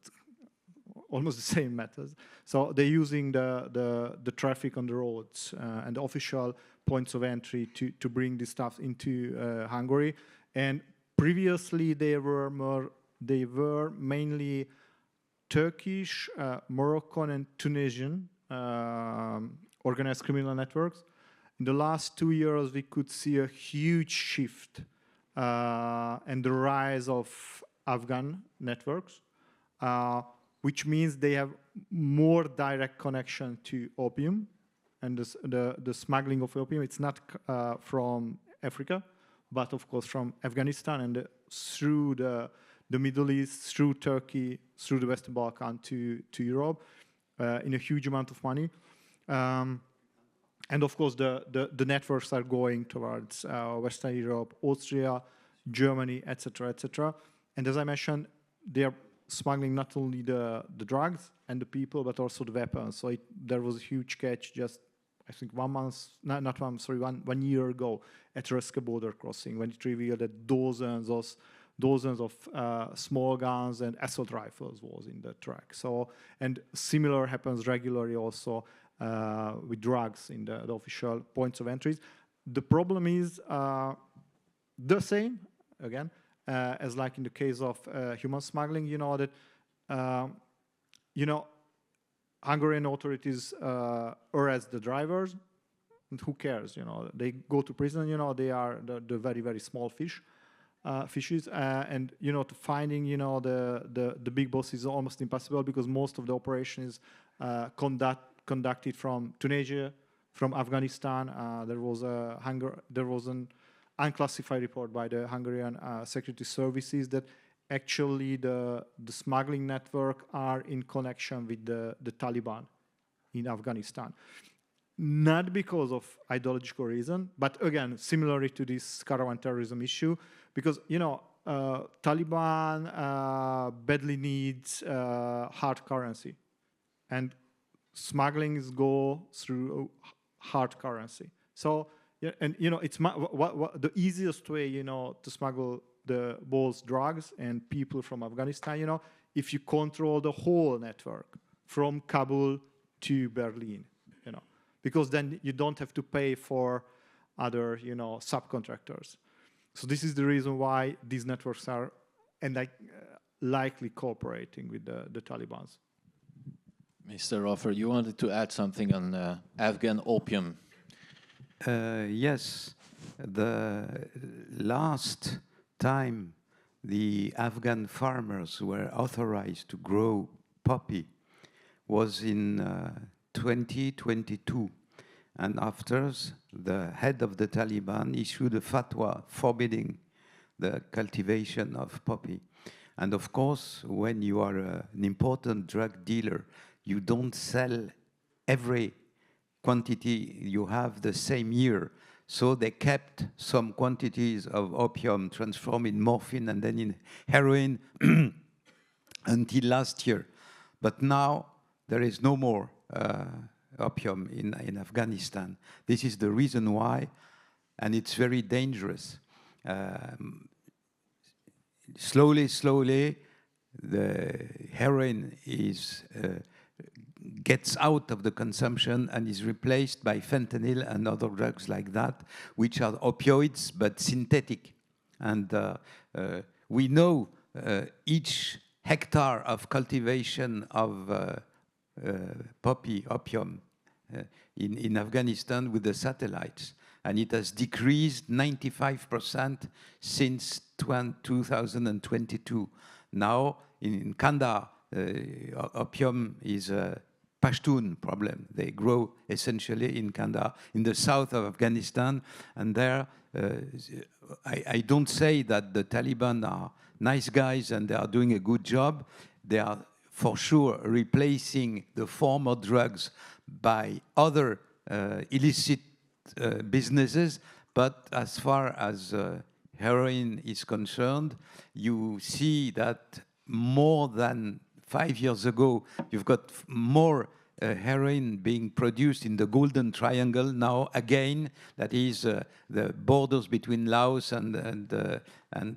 almost the same methods. So they're using the traffic on the roads and the official points of entry to bring this stuff into Hungary. And previously they were mainly Turkish, Moroccan, and Tunisian organized criminal networks. In the last 2 years, we could see a huge shift and the rise of Afghan networks, which means they have more direct connection to opium and the smuggling of opium. It's not from Africa, but of course from Afghanistan and through the Middle East, through Turkey, through the Western Balkan to Europe in a huge amount of money. And of course, the networks are going towards Western Europe, Austria, Germany, etc., etc. And as I mentioned, they are smuggling not only the drugs and the people, but also the weapons. So there was a huge catch just, I think, 1 year ago at Reske border crossing, when it revealed that dozens of small guns and assault rifles was in the truck. So, and similar happens regularly also with drugs in the official points of entries. The problem is the same, again, as like in the case of human smuggling, that, Hungarian authorities arrest the drivers, and who cares, they go to prison, they are the very, very small fishes, and to finding the big boss is almost impossible, because most of the operation is conducted from Tunisia, from Afghanistan. There was an unclassified report by the Hungarian security services that actually the smuggling network are in connection with the Taliban in Afghanistan. Not because of ideological reason, but again, similarly to this caravan terrorism issue, because, Taliban badly needs hard currency, and smugglings go through hard currency. So, and it's the easiest way, to smuggle both drugs and people from Afghanistan, if you control the whole network from Kabul to Berlin, because then you don't have to pay for other, subcontractors. So this is the reason why these networks are likely cooperating with the Taliban. Mr. Raufer, you wanted to add something on Afghan opium. Yes, the last time the Afghan farmers were authorized to grow poppy was in 2022. And after, the head of the Taliban issued a fatwa forbidding the cultivation of poppy. And of course, when you are an important drug dealer, you don't sell every quantity you have the same year. So they kept some quantities of opium transformed in morphine and then in heroin until last year. But now there is no more opium in Afghanistan. This is the reason why, and it's very dangerous. Slowly, the heroin gets out of the consumption and is replaced by fentanyl and other drugs like that, which are opioids but synthetic. And we know each hectare of cultivation of poppy opium in Afghanistan with the satellites. and it has decreased 95% since 2022. Now, in Kandahar, opium is a Pashtun problem. They grow essentially in Kandahar, in the south of Afghanistan, and there, I don't say that the Taliban are nice guys and they are doing a good job. They are for sure replacing the former drugs by other illicit businesses, but as far as heroin is concerned, you see that more than 5 years ago, you've got more heroin being produced in the Golden Triangle now again, that is the borders between Laos and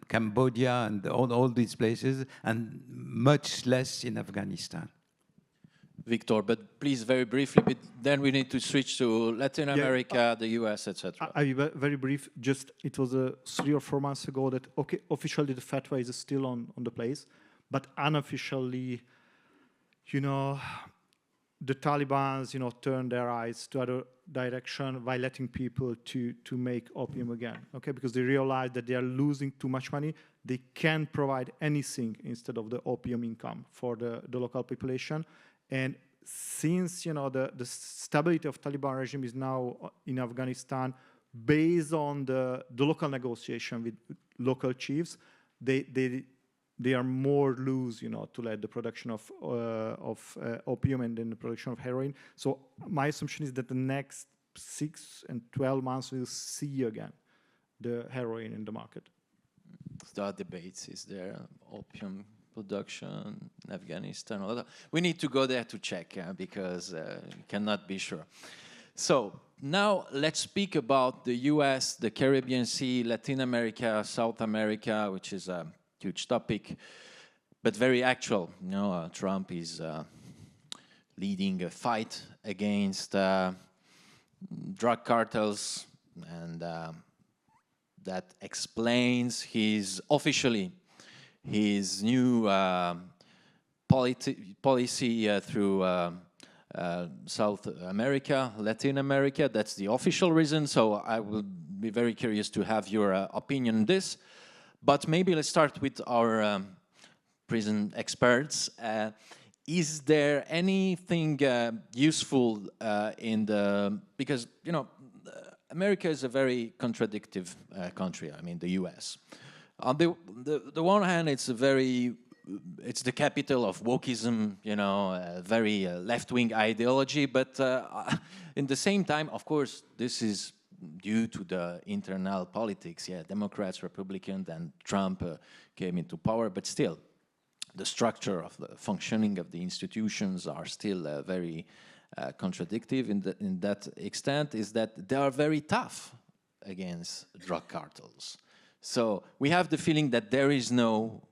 Cambodia and all these places, and much less in Afghanistan. Victor, but please very briefly, but then we need to switch to Latin America, the US, etc. I'll be very brief. Just, it was 3 or 4 months ago that, okay, officially the fatwa is still on the place, but unofficially, you know, the Taliban, you know, turned their eyes to other direction by letting people to make opium again, okay? Because they realize that they are losing too much money. They can't provide anything instead of the opium income for the local population. And since, you know, the stability of Taliban regime is now in Afghanistan based on the local negotiation with local chiefs, they are more loose, you know, to let the production of opium and then the production of heroin. So my assumption is that the next 6 and 12 months we'll see again the heroin in the market. There are debates. Is there opium production in Afghanistan? We need to go there to check because we cannot be sure. So now let's speak about the US, the Caribbean Sea, Latin America, South America, which is a huge topic, but very actual. You know, Trump is leading a fight against drug cartels, and that explains officially his new policy through South America, Latin America. That's the official reason, so I will be very curious to have your opinion on this. But maybe let's start with our prison experts. Is there anything useful because, you know, America is a very contradictory country, I mean, the US. On the one hand, it's the capital of wokeism, you know, very left-wing ideology, but in the same time, of course, this is due to the internal politics, Democrats, Republicans, and Trump came into power, but still, the structure of the functioning of the institutions are still very contradictory in that extent, is that they are very tough against drug cartels. So we have the feeling that there is no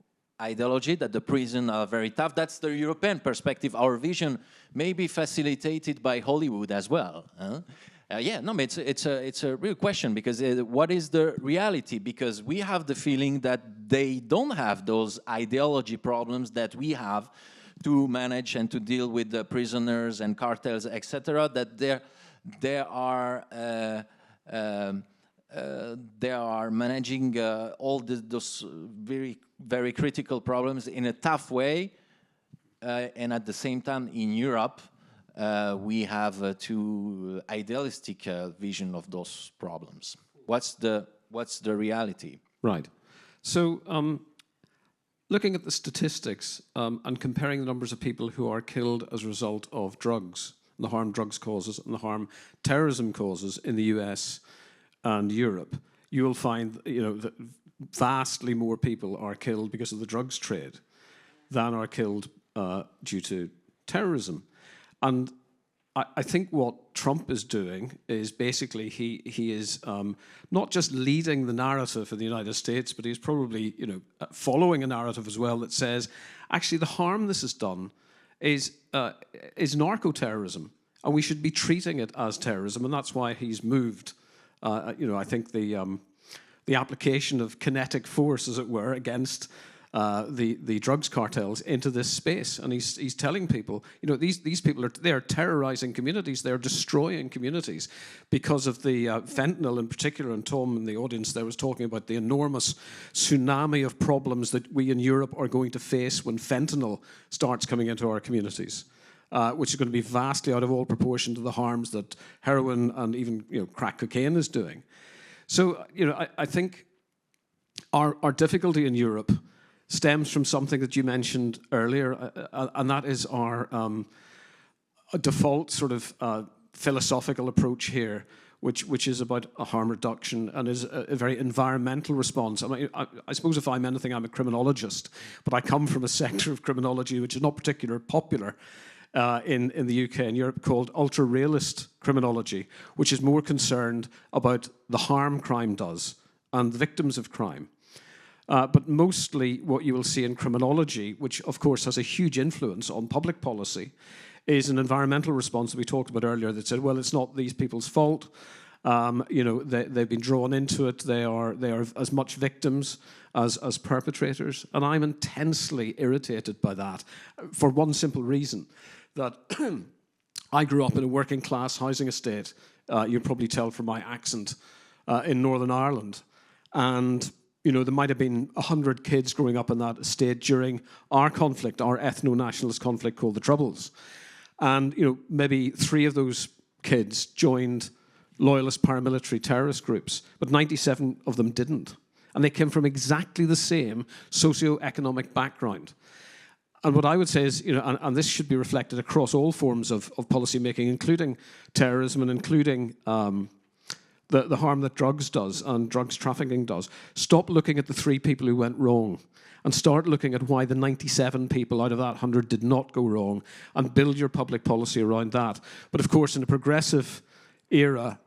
ideology, that the prisons are very tough. That's the European perspective. Our vision may be facilitated by Hollywood as well. It's a real question, because what is the reality? Because we have the feeling that they don't have those ideology problems that we have to manage and to deal with the prisoners and cartels, etc. That they are managing all those very, very critical problems in a tough way, and at the same time in Europe, we have too idealistic vision of those problems. What's the reality? Right. So, looking at the statistics and comparing the numbers of people who are killed as a result of drugs, the harm drugs causes and the harm terrorism causes in the US and Europe, you will find, you know, that vastly more people are killed because of the drugs trade than are killed due to terrorism. And I think what Trump is doing is basically he is not just leading the narrative of the United States, but he's probably, you know, following a narrative as well that says, actually, the harm this has done is narco-terrorism, and we should be treating it as terrorism, and that's why he's moved. You know, I think the application of kinetic force, as it were, against the drugs cartels into this space, and he's telling people, you know, these people they're terrorizing communities, they're destroying communities because of the fentanyl in particular. And Tom in the audience there was talking about the enormous tsunami of problems that we in Europe are going to face when fentanyl starts coming into our communities. Which is going to be vastly out of all proportion to the harms that heroin and even, you know, crack cocaine is doing. So, you know, I think our difficulty in Europe stems from something that you mentioned earlier, and that is our default sort of philosophical approach here, which is about a harm reduction and is a very environmental response. I mean, I suppose if I'm anything, I'm a criminologist, but I come from a sector of criminology which is not particularly popular in the UK and Europe, called ultra-realist criminology, which is more concerned about the harm crime does and the victims of crime. But mostly what you will see in criminology, which of course has a huge influence on public policy, is an environmental response that we talked about earlier that said, well, it's not these people's fault. You know, they've been drawn into it. They are as much victims as perpetrators. And I'm intensely irritated by that for one simple reason, that I grew up in a working class housing estate. You'll probably tell from my accent, in Northern Ireland. And, you know, there might have been 100 kids growing up in that estate during our conflict, our ethno-nationalist conflict called the Troubles. And, you know, maybe 3 of those kids joined loyalist paramilitary terrorist groups, but 97 of them didn't. And they came from exactly the same socio-economic background. And what I would say is, you know, and this should be reflected across all forms of policy making, including terrorism and including the harm that drugs does and drugs trafficking does. Stop looking at the 3 people who went wrong and start looking at why the 97 people out of that 100 did not go wrong, and build your public policy around that. But of course, in a progressive era,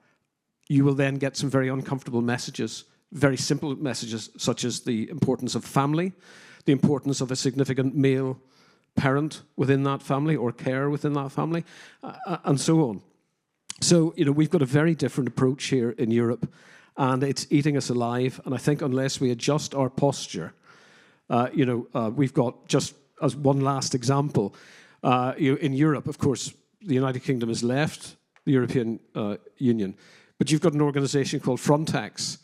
you will then get some very uncomfortable messages, very simple messages, such as the importance of family, the importance of a significant male parent within that family or care within that family, and so on. So, you know, we've got a very different approach here in Europe, and it's eating us alive. And I think unless we adjust our posture, you know, we've got, just as one last example, you know, in Europe, of course, the United Kingdom has left the European Union, but you've got an organization called Frontex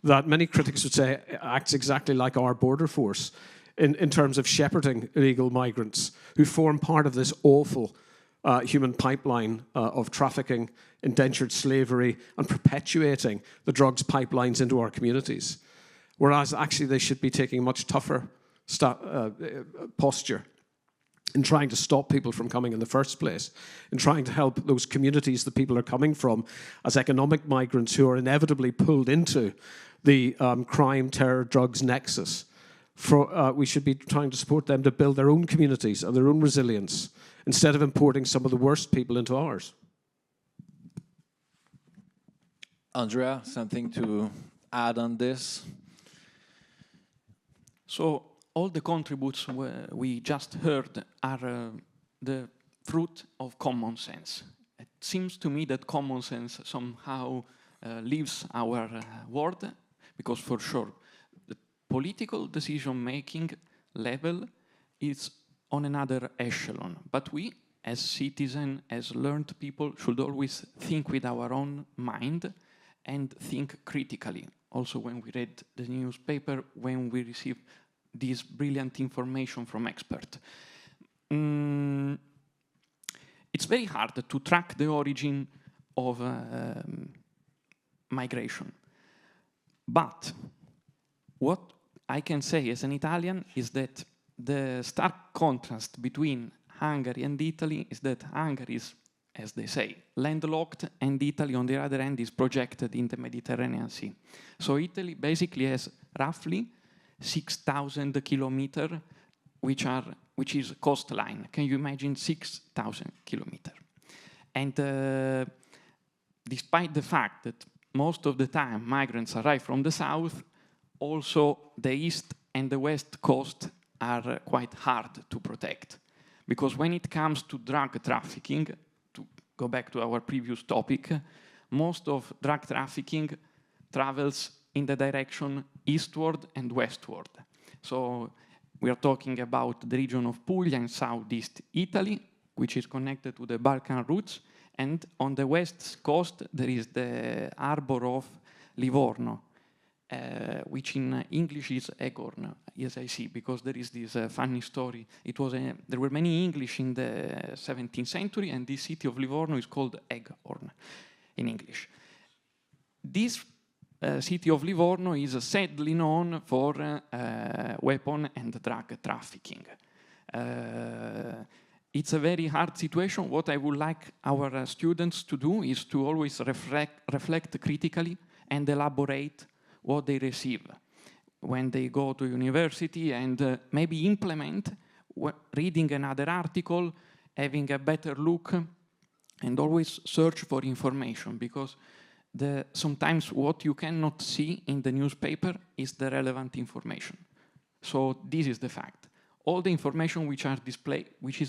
that many critics would say acts exactly like our border force in terms of shepherding illegal migrants who form part of this awful human pipeline of trafficking, indentured slavery, and perpetuating the drugs pipelines into our communities. Whereas actually they should be taking a much tougher posture in trying to stop people from coming in the first place, in trying to help those communities that people are coming from as economic migrants who are inevitably pulled into the crime, terror, drugs nexus. We should be trying to support them to build their own communities and their own resilience, instead of importing some of the worst people into ours. Andrea, something to add on this? So all the contributes we just heard are the fruit of common sense. It seems to me that common sense somehow leaves our world, because for sure the political decision-making level is on another echelon. But we, as citizens, as learned people, should always think with our own mind and think critically. Also when we read the newspaper, when we receive this brilliant information from experts. It's very hard to track the origin of migration. But what I can say as an Italian is that the stark contrast between Hungary and Italy is that Hungary is, as they say, landlocked, and Italy, on the other hand, is projected in the Mediterranean Sea. So Italy basically has roughly 6,000 kilometers, which is coastline. Can you imagine 6,000 kilometers? And despite the fact that most of the time migrants arrive from the south, also the east and the west coast are quite hard to protect. Because when it comes to drug trafficking, to go back to our previous topic, most of drug trafficking travels in the direction eastward and westward. So We are talking about the region of Puglia in southeast Italy, which is connected to the Balkan routes. And on the west coast, there is the harbor of Livorno, which in English is Eghorn, as I see, because there is this funny story. There were many English in the 17th century, and this city of Livorno is called Eghorn in English. This city of Livorno is sadly known for weapon and drug trafficking. It's a very hard situation. What I would like our students to do is to always reflect critically and elaborate what they receive when they go to university, and maybe implement reading another article, having a better look, and always search for information, because sometimes what you cannot see in the newspaper is the relevant information. So this is the fact. All the information which is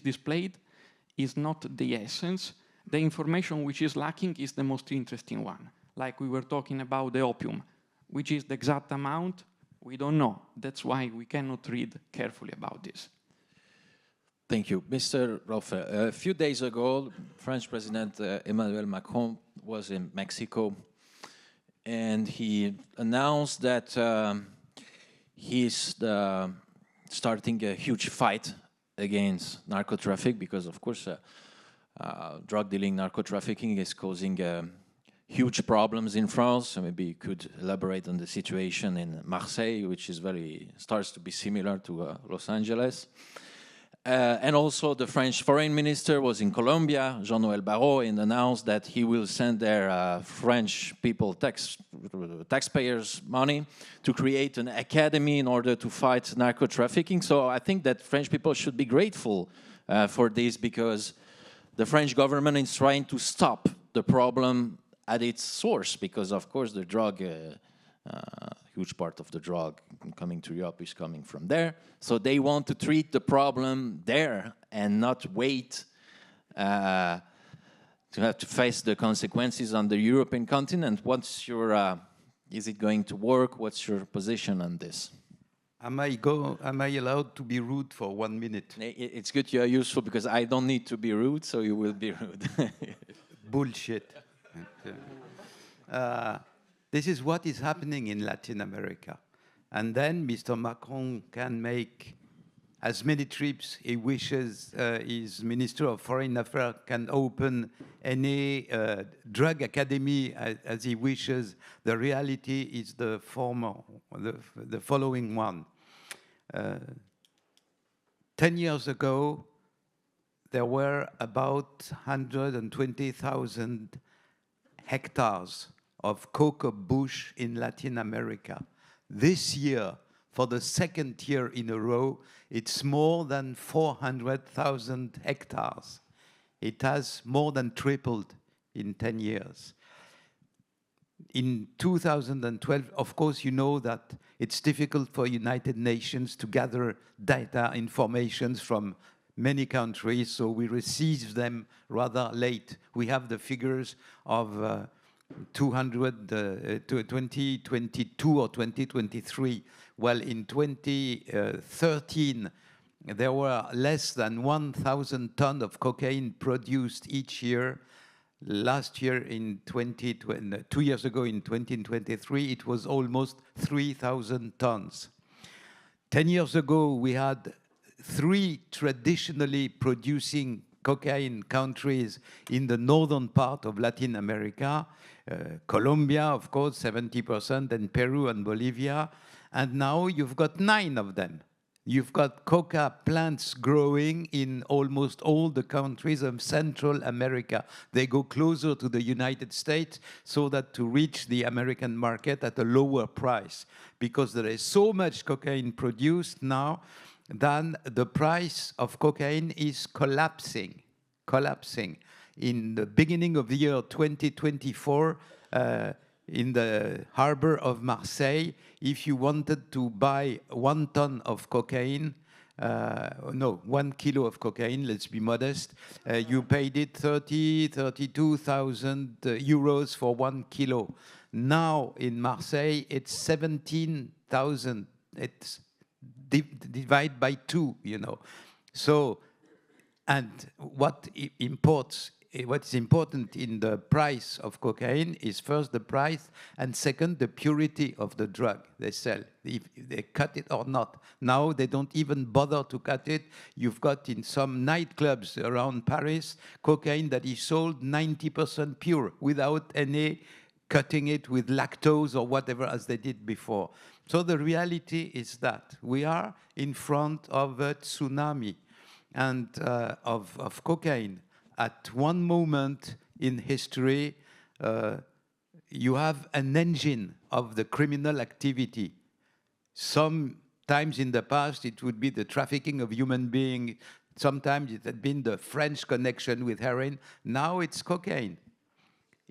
displayed is not the essence. The information which is lacking is the most interesting one. Like we were talking about the opium, which is the exact amount, we don't know. That's why we cannot read carefully about this. Thank you. Mr. Raufer, a few days ago, French President Emmanuel Macron was in Mexico, and he announced that he's starting a huge fight against narco-trafficking, because, of course, drug dealing, narco-trafficking is causing huge problems in France. So maybe you could elaborate on the situation in Marseille, which is starts to be similar to Los Angeles. And also the French foreign minister was in Colombia, Jean-Noël Barrot, and announced that he will send their French people taxpayers' money to create an academy in order to fight narco-trafficking. So I think that French people should be grateful for this, because the French government is trying to stop the problem at its source, because of course the drug, huge part of the drug coming to Europe is coming from there. So they want to treat the problem there and not wait to have to face the consequences on the European continent. What's your, is it going to work? What's your position on this? Am I allowed to be rude for 1 minute? It's good you are useful, because I don't need to be rude, so you will be rude. Bullshit. This is what is happening in Latin America. And then Mr. Macron can make as many trips he wishes. His Minister of Foreign Affairs can open any drug academy as he wishes. The reality is the following one. 10 years ago, there were about 120,000 hectares of coca bush in Latin America. This year, for the second year in a row, it's more than 400,000 hectares. It has more than tripled in 10 years. In 2012, of course, you know that it's difficult for United Nations to gather data, information from many countries, so we receive them rather late. We have the figures of 2022 or 2023. Well, in 2013, there were less than 1,000 tons of cocaine produced each year. Last year, 2 years ago, in 2023, it was almost 3,000 tons. 10 years ago, we had 3 traditionally producing cocaine countries in the northern part of Latin America. Colombia, of course, 70%, and Peru and Bolivia. And now you've got 9 of them. You've got coca plants growing in almost all the countries of Central America. They go closer to the United States so that to reach the American market at a lower price, because there is so much cocaine produced now that the price of cocaine is collapsing. In the beginning of the year 2024, in the harbor of Marseille, if you wanted to buy 1 ton of cocaine, 1 kilo of cocaine, let's be modest, you paid it 32,000 euros for 1 kilo. Now in Marseille, it's 17,000. It's divide by 2, you know. So, and what is important in the price of cocaine is first the price, and second the purity of the drug they sell, if they cut it or not. Now they don't even bother to cut it. You've got in some nightclubs around Paris cocaine that is sold 90% pure without any cutting it with lactose or whatever as they did before. So the reality is that we are in front of a tsunami and of cocaine. At one moment in history, you have an engine of the criminal activity. Sometimes in the past, it would be the trafficking of human beings. Sometimes it had been the French connection with heroin. Now it's cocaine.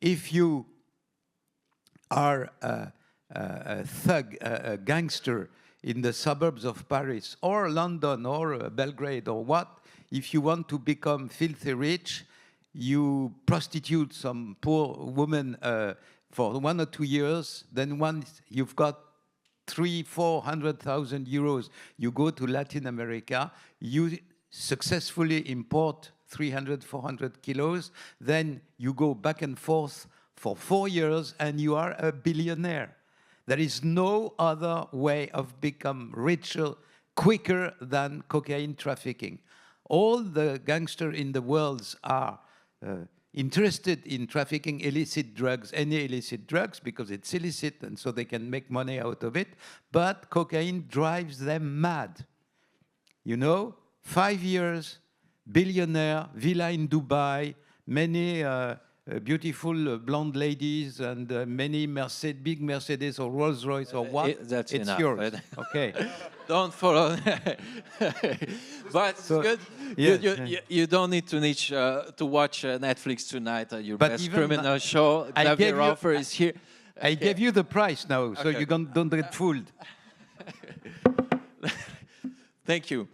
If you are a thug, a gangster in the suburbs of Paris or London or Belgrade or what, if you want to become filthy rich, you prostitute some poor woman for 1 or 2 years, then once you've got 300,000–400,000 euros, you go to Latin America, you successfully import 300–400 kilos, then you go back and forth for 4 years and you are a billionaire. There is no other way of becoming richer quicker than cocaine trafficking. All the gangsters in the world are interested in trafficking illicit drugs, any illicit drugs, because it's illicit and so they can make money out of it, but cocaine drives them mad. You know, 5 years, billionaire, villa in Dubai, many beautiful blonde ladies and many big Mercedes or Rolls Royce or what? That's it's enough. yours. Okay. Don't follow. But So, it's good. yes, you don't need to watch Netflix tonight. Your But best even criminal show. I Xavier gave you- Raufer is here. I gave you the price now, so Okay. you don't get fooled. Thank you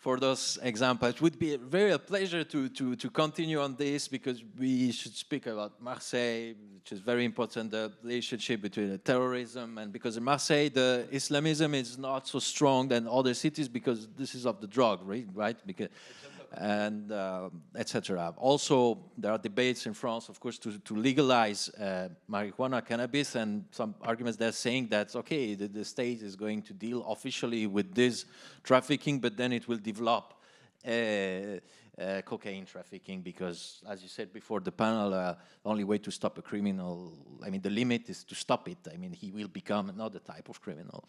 for those examples. It would be a pleasure to continue on this, because we should speak about Marseille, which is very important, the relationship between the terrorism, and because in Marseille, the Islamism is not so strong than other cities because this is of the drug, right? Because, and etc. Also, there are debates in France, of course, to legalize marijuana, cannabis, and some arguments they're saying that, okay, the state is going to deal officially with this trafficking, but then it will develop cocaine trafficking, because, as you said before the panel, the only way to stop a criminal, I mean, the limit is to stop it. I mean, he will become another type of criminal.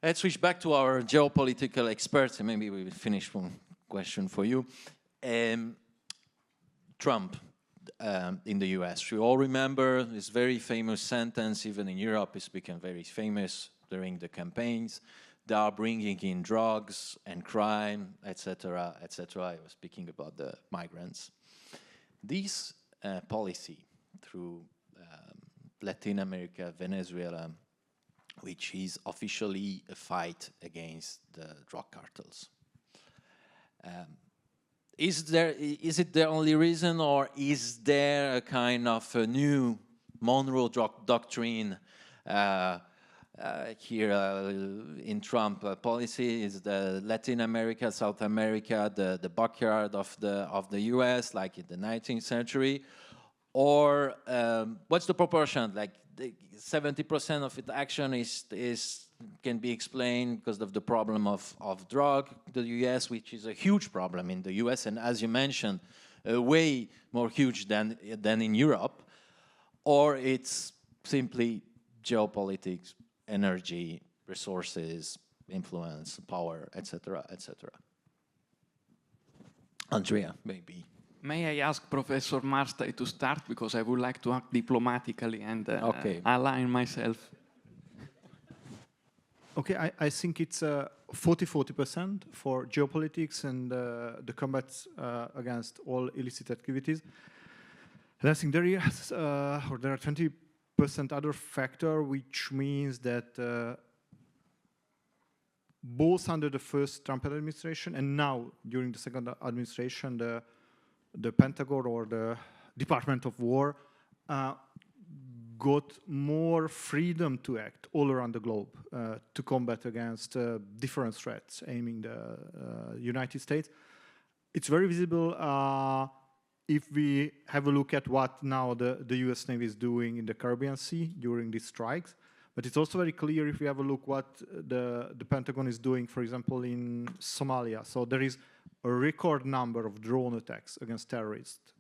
Let's switch back to our geopolitical experts, and maybe we will finish one question for you. Trump in the US. You all remember this very famous sentence, even in Europe, it's become very famous during the campaigns. They are bringing in drugs and crime, etc., etc. I was speaking about the migrants. This policy through Latin America, Venezuela, which is officially a fight against the drug cartels. Is it the only reason, or is there a kind of a new Monroe doctrine here in Trump policy? Is the Latin America, South America, the backyard of the US, like in the 19th century? Or what's the proportion? Like 70% of its action can be explained because of the problem of drug, the US, which is a huge problem in the US, and as you mentioned, way more huge than in Europe, or it's simply geopolitics, energy, resources, influence, power, etc., etc. Andrea, maybe. May I ask Professor Marsai to start, because I would like to act diplomatically and Okay. align myself. Okay, I think it's 40% for geopolitics and the combat against all illicit activities. And I think there are 20% other factor, which means that both under the first Trump administration and now during the second administration, the Pentagon or the Department of War got more freedom to act all around the globe to combat against different threats aiming the United States. It's very visible if we have a look at what now the US Navy is doing in the Caribbean Sea during these strikes. But it's also very clear if we have a look what the Pentagon is doing, for example, in Somalia. So there is a record number of drone attacks against terrorists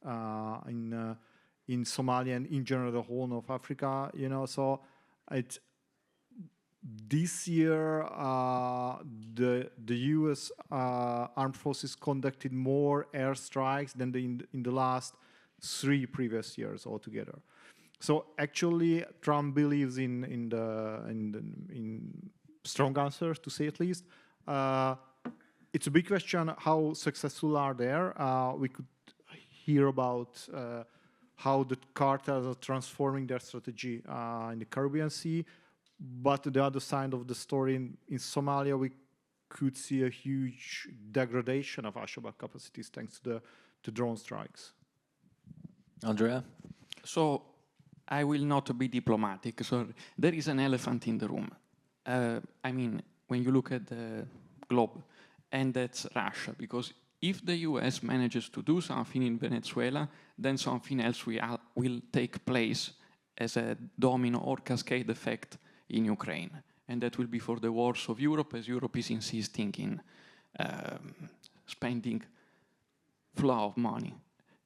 in Somalia and in general the Horn of Africa. You know, so this year the U.S. armed forces conducted more airstrikes than in the last 3 previous years altogether. So actually, Trump believes in strong answers, to say at least. It's a big question how successful are they. We could hear about how the cartels are transforming their strategy in the Caribbean Sea. But the other side of the story, in Somalia, we could see a huge degradation of Al-Shabaab capacities thanks to the drone strikes. Andrea? So I will not be diplomatic. So there is an elephant in the room. I mean, when you look at the globe, and that's Russia, because if the US manages to do something in Venezuela, then something else will take place as a domino or cascade effect in Ukraine. And that will be for the wars of Europe, as Europe is insisting in spending flow of money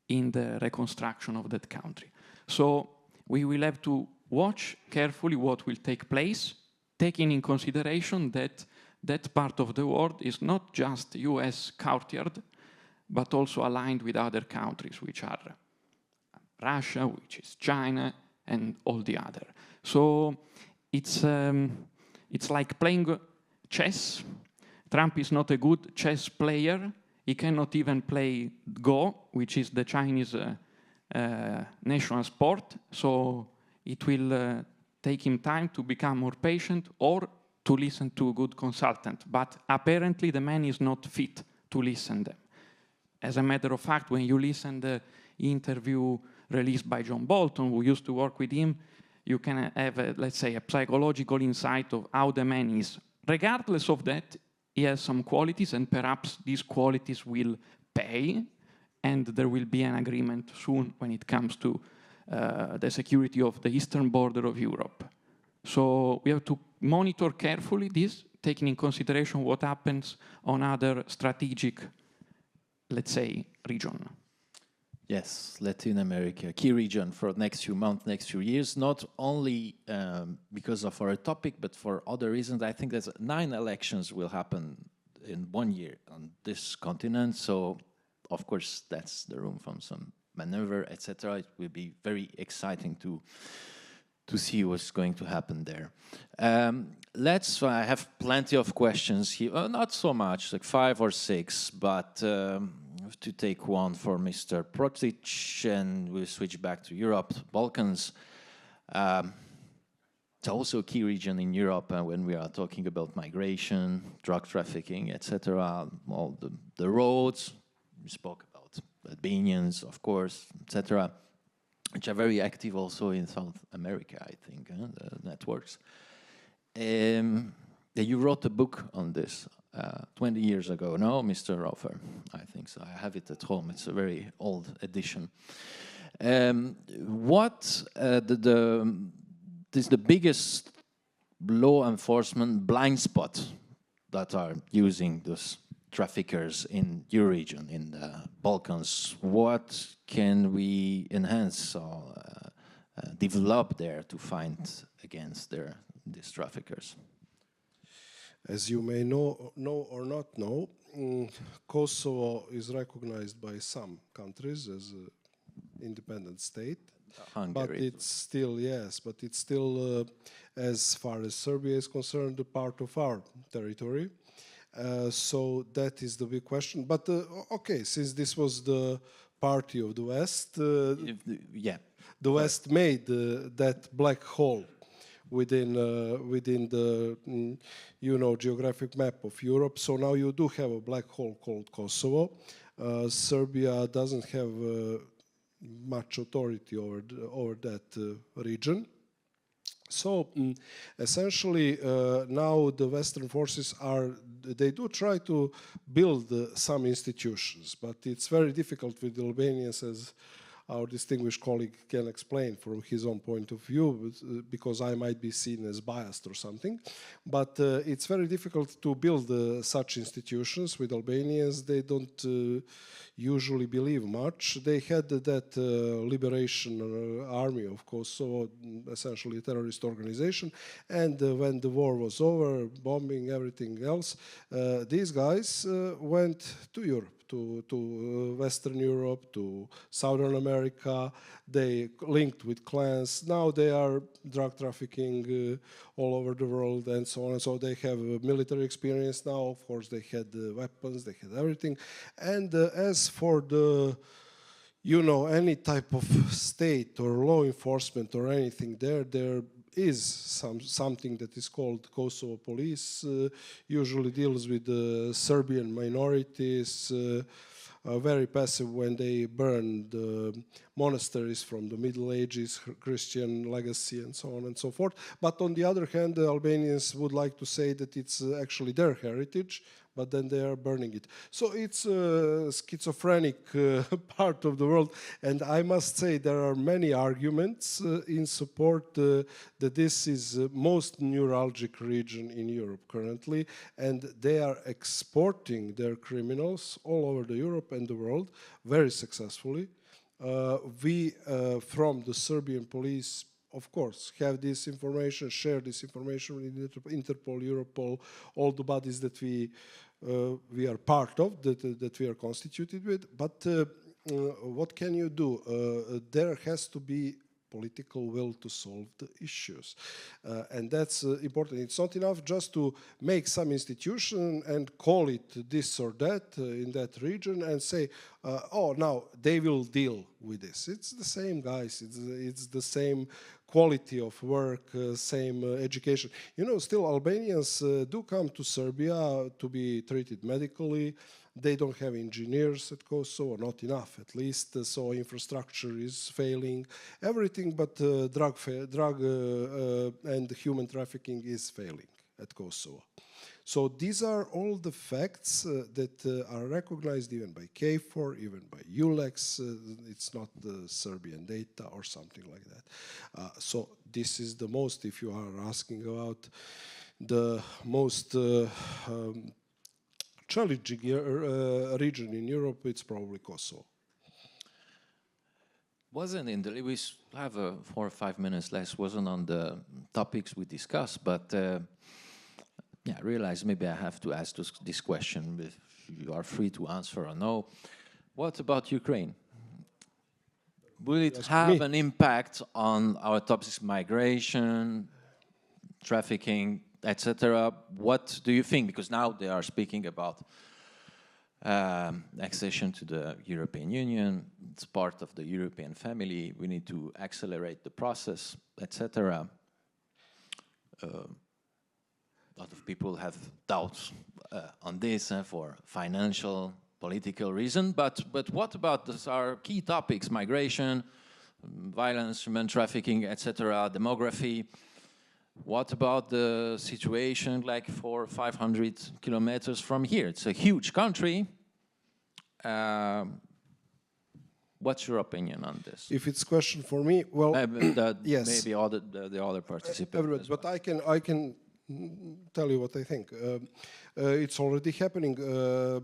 in the reconstruction of that country. So we will have to watch carefully what will take place, taking in consideration that that part of the world is not just US courtyard, but also aligned with other countries, which are Russia, which is China, and all the other. So it's like playing chess. Trump is not a good chess player. He cannot even play Go, which is the Chinese national sport. So it will take him time to become more patient or to listen to a good consultant. But apparently the man is not fit to listen to them. As a matter of fact, when you listen to the interview released by John Bolton, who used to work with him, you can have, let's say, a psychological insight of how the man is. Regardless of that, he has some qualities, and perhaps these qualities will pay, and there will be an agreement soon when it comes to the security of the eastern border of Europe. So we have to monitor carefully this, taking in consideration what happens on other strategic, let's say, region. Yes, Latin America, key region for the next few months, next few years, not only because of our topic, but for other reasons. I think there's 9 elections will happen in 1 year on this continent. So, of course, that's the room for some maneuver, etc. It will be very exciting to see what's going to happen there. I have plenty of questions here. Not so much, like 5 or 6, but to take one for Mr. Protic, and we'll switch back to Europe, Balkans. It's also a key region in Europe when we are talking about migration, drug trafficking, etc. All the roads, we spoke about Albanians, of course, etc., which are very active also in South America, I think, the networks. You wrote a book on this 20 years ago, no, Mr. Raufer? I think so. I have it at home. It's a very old edition. What is the biggest law enforcement blind spot that are using those traffickers in your region, in the Balkans? What can we enhance or develop there to fight against these traffickers? As you may know or not know, Kosovo is recognized by some countries as an independent state. Hungary. But it's still, yes, but it's still, as far as Serbia is concerned, a part of our territory. So that is the big question. But okay, since this was the party of the West, the West made that black hole within the geographic map of Europe. So now you do have a black hole called Kosovo. Serbia doesn't have much authority over that region. So essentially, now the Western forces they do try to build some institutions, but it's very difficult with the Albanians, as our distinguished colleague can explain from his own point of view, because I might be seen as biased or something. But it's very difficult to build such institutions with Albanians. They don't usually believe much. They had that liberation army of Kosovo, essentially a terrorist organization. And when the war was over, bombing, everything else, these guys went to Europe. To Western Europe, to Southern America. They linked with clans. Now they are drug trafficking all over the world and so on. And so they have military experience now. Of course, they had weapons, they had everything. And as for the, any type of state or law enforcement or anything there is something that is called Kosovo police, usually deals with the Serbian minorities, very passive when they burn the monasteries from the Middle Ages, Christian legacy, and so on and so forth. But on the other hand, the Albanians would like to say that it's actually their heritage, but then they are burning it. So it's a schizophrenic part of the world, and I must say there are many arguments in support that this is the most neuralgic region in Europe currently, and they are exporting their criminals all over the Europe and the world very successfully. We, from the Serbian police, of course, have this information, share this information with Interpol, Europol, all the bodies that we are part of, that we are constituted with. But what can you do? There has to be political will to solve the issues. And that's important. It's not enough just to make some institution and call it this or that in that region and say, oh, now they will deal with this. It's the same guys. It's the same quality of work, same education. Still Albanians do come to Serbia to be treated medically. They don't have engineers at Kosovo, not enough at least, so infrastructure is failing. Everything but drug and human trafficking is failing at Kosovo. So these are all the facts that are recognized even by KFOR, even by ULEX. It's not the Serbian data or something like that. So this is the most, if you are asking about the most challenging region in Europe, it's probably Kosovo. Wasn't in the, we have 4 or 5 minutes less, wasn't on the topics we discussed, but yeah, I realize maybe I have to ask this question, if you are free to answer or no. What about Ukraine? Will it have an impact on our topics, migration, trafficking, etc.? What do you think? Because now they are speaking about accession to the European Union. It's part of the European family. We need to accelerate the process, etc. A lot of people have doubts on this for financial, political reason. But what about our key topics: migration, violence, human trafficking, etc., demography? What about the situation like 400 or 500 kilometers from here? It's a huge country. What's your opinion on this? If it's a question for me, well, yes. Maybe all the other participants. But I can tell you what I think. It's already happening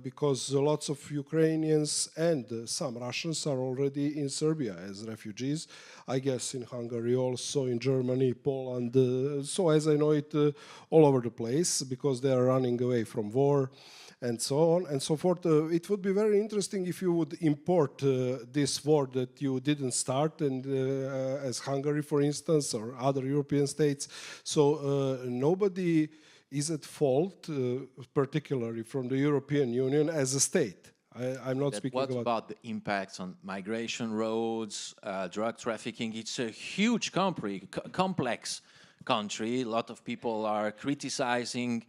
because lots of Ukrainians and some Russians are already in Serbia as refugees. I guess in Hungary also, in Germany, Poland. So as I know it, all over the place, because they are running away from war and so on and so forth. It would be very interesting if you would import this war that you didn't start, and as Hungary, for instance, or other European states. So nobody is at fault, particularly from the European Union as a state. I'm not speaking about... What about the impacts on migration roads, drug trafficking? It's a huge country, complex country. A lot of people are criticizing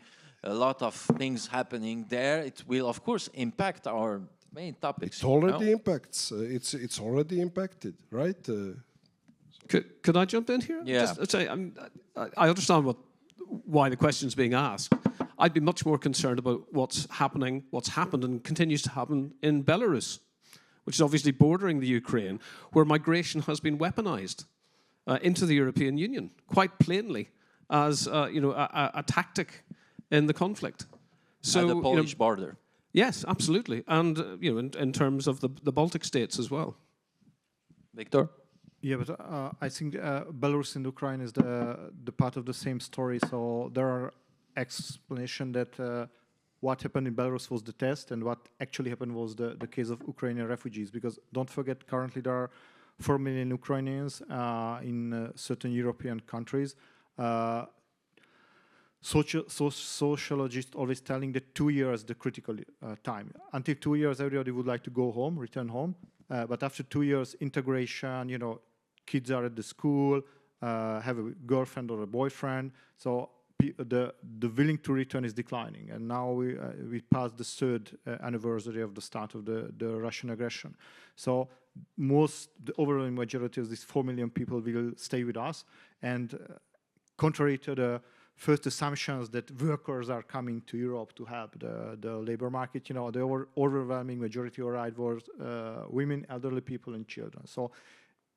a lot of things happening there. It will, of course, impact our main topics. It already impacts. It's already impacted, right? Could I jump in here? Yeah. Just to say, I understand why the question's being asked. I'd be much more concerned about what's happened and continues to happen in Belarus, which is obviously bordering the Ukraine, where migration has been weaponized into the European Union, quite plainly, as a tactic in the conflict. So, at the Polish border. Yes, absolutely. And in terms of the Baltic states as well. Viktor? Yeah, but I think Belarus and Ukraine is the part of the same story. So there are explanations that what happened in Belarus was the test, and what actually happened was the case of Ukrainian refugees. Because don't forget, currently there are 4 million Ukrainians in certain European countries. Sociologists always telling that 2 years the critical time. Until 2 years, everybody would like to go home, return home. But after 2 years, integration, kids are at the school, have a girlfriend or a boyfriend. So the willing to return is declining. And now we passed the third anniversary of the start of the Russian aggression. So the overwhelming majority of these 4 million people will stay with us. And contrary to the first assumptions that workers are coming to Europe to help the labor market, the overwhelming majority arrived was women, elderly people, and children. So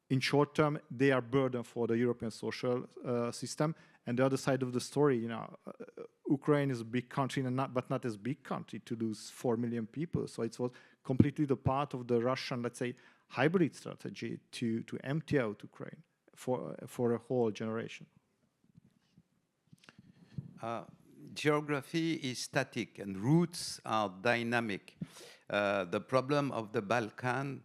in short term, they are burden for the European social system. And the other side of the story, Ukraine is a big country, but not as big country to lose 4 million people. So it was completely the part of the Russian, let's say, hybrid strategy to empty out Ukraine for a whole generation. Geography is static and roots are dynamic. The problem of the Balkan,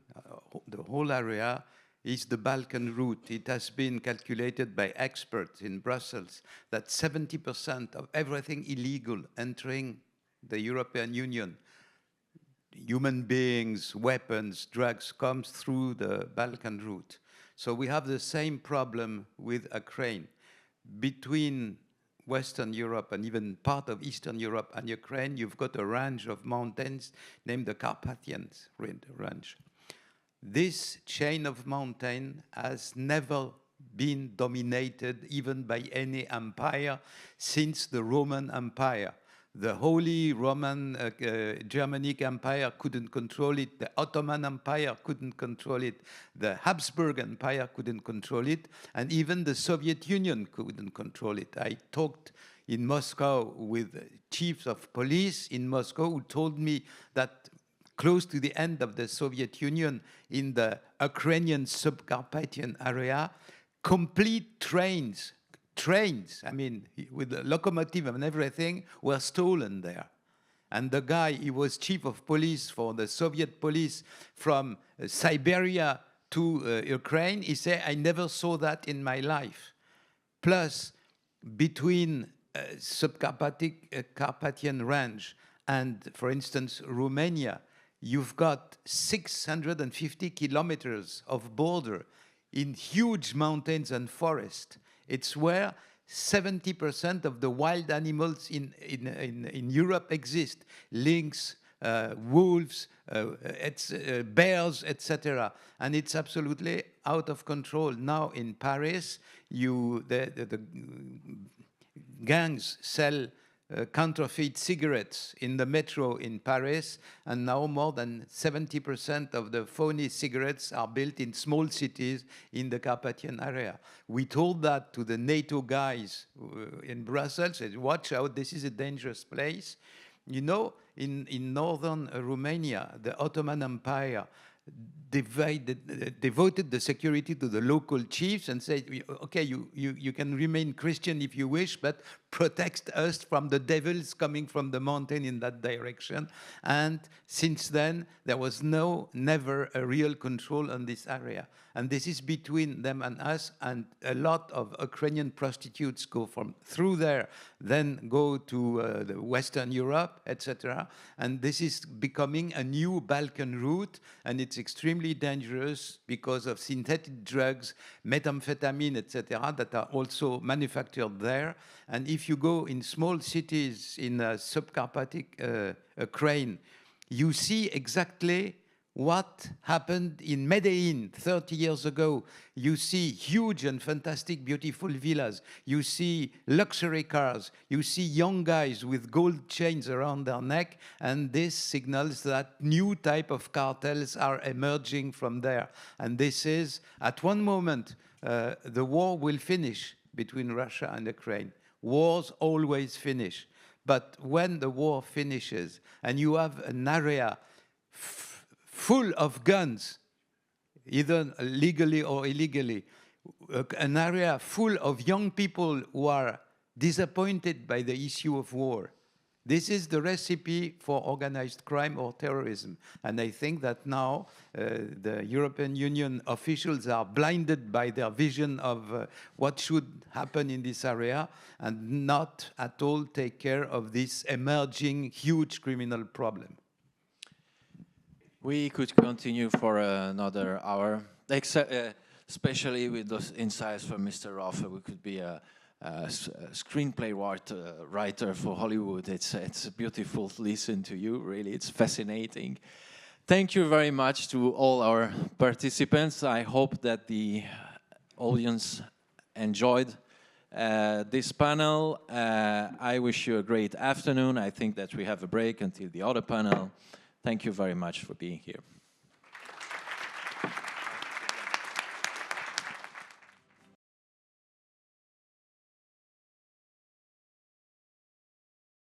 the whole area, is the Balkan route. It has been calculated by experts in Brussels that 70% of everything illegal entering the European Union, human beings, weapons, drugs, comes through the Balkan route. So we have the same problem with Ukraine. Between Western Europe and even part of Eastern Europe and Ukraine, you've got a range of mountains named the Carpathian range. This chain of mountain has never been dominated even by any empire since the Roman Empire. The Holy Roman Germanic Empire couldn't control it. The Ottoman Empire couldn't control it. The Habsburg Empire couldn't control it. And even the Soviet Union couldn't control it. I talked in Moscow with chiefs of police in Moscow who told me that close to the end of the Soviet Union, in the Ukrainian Subcarpathian area, complete trains, I mean, with the locomotive and everything, were stolen there. And the guy, he was chief of police for the Soviet police from Siberia to Ukraine. He said, I never saw that in my life. Plus, between Subcarpathian range and, for instance, Romania, you've got 650 kilometers of border in huge mountains and forests. It's where 70% of the wild animals in Europe exist. Lynx, wolves, bears, etc. And it's absolutely out of control. Now in Paris, the gangs sell counterfeit cigarettes in the metro in Paris, and now more than 70% of the phony cigarettes are built in small cities in the Carpathian area. We told that to the NATO guys in Brussels, said, watch out, this is a dangerous place. You know, in northern Romania, the Ottoman Empire devoted the security to the local chiefs and said, okay, you can remain Christian if you wish, but protect us from the devils coming from the mountain in that direction. And since then, there was never a real control on this area. And this is between them and us, and a lot of Ukrainian prostitutes go through there, then go to the Western Europe, etc. And this is becoming a new Balkan route, and it's extremely dangerous because of synthetic drugs, methamphetamine, etc., that are also manufactured there. And if you go in small cities in Subcarpathic Ukraine, you see exactly what happened in Medellin 30 years ago. You see huge and fantastic, beautiful villas. You see luxury cars. You see young guys with gold chains around their neck. And this signals that new type of cartels are emerging from there. And this is, at one moment, the war will finish between Russia and Ukraine. Wars always finish. But when the war finishes and you have an area full of guns, either legally or illegally, an area full of young people who are disappointed by the issue of war. This is the recipe for organized crime or terrorism. And I think that now the European Union officials are blinded by their vision of what should happen in this area and not at all take care of this emerging huge criminal problem. We could continue for another hour, especially with those insights from Mr. Raufer. We could be a screenplay writer for Hollywood. It's beautiful to listen to you, really. It's fascinating. Thank you very much to all our participants. I hope that the audience enjoyed this panel. I wish you a great afternoon. I think that we have a break until the other panel. Thank you very much for being here.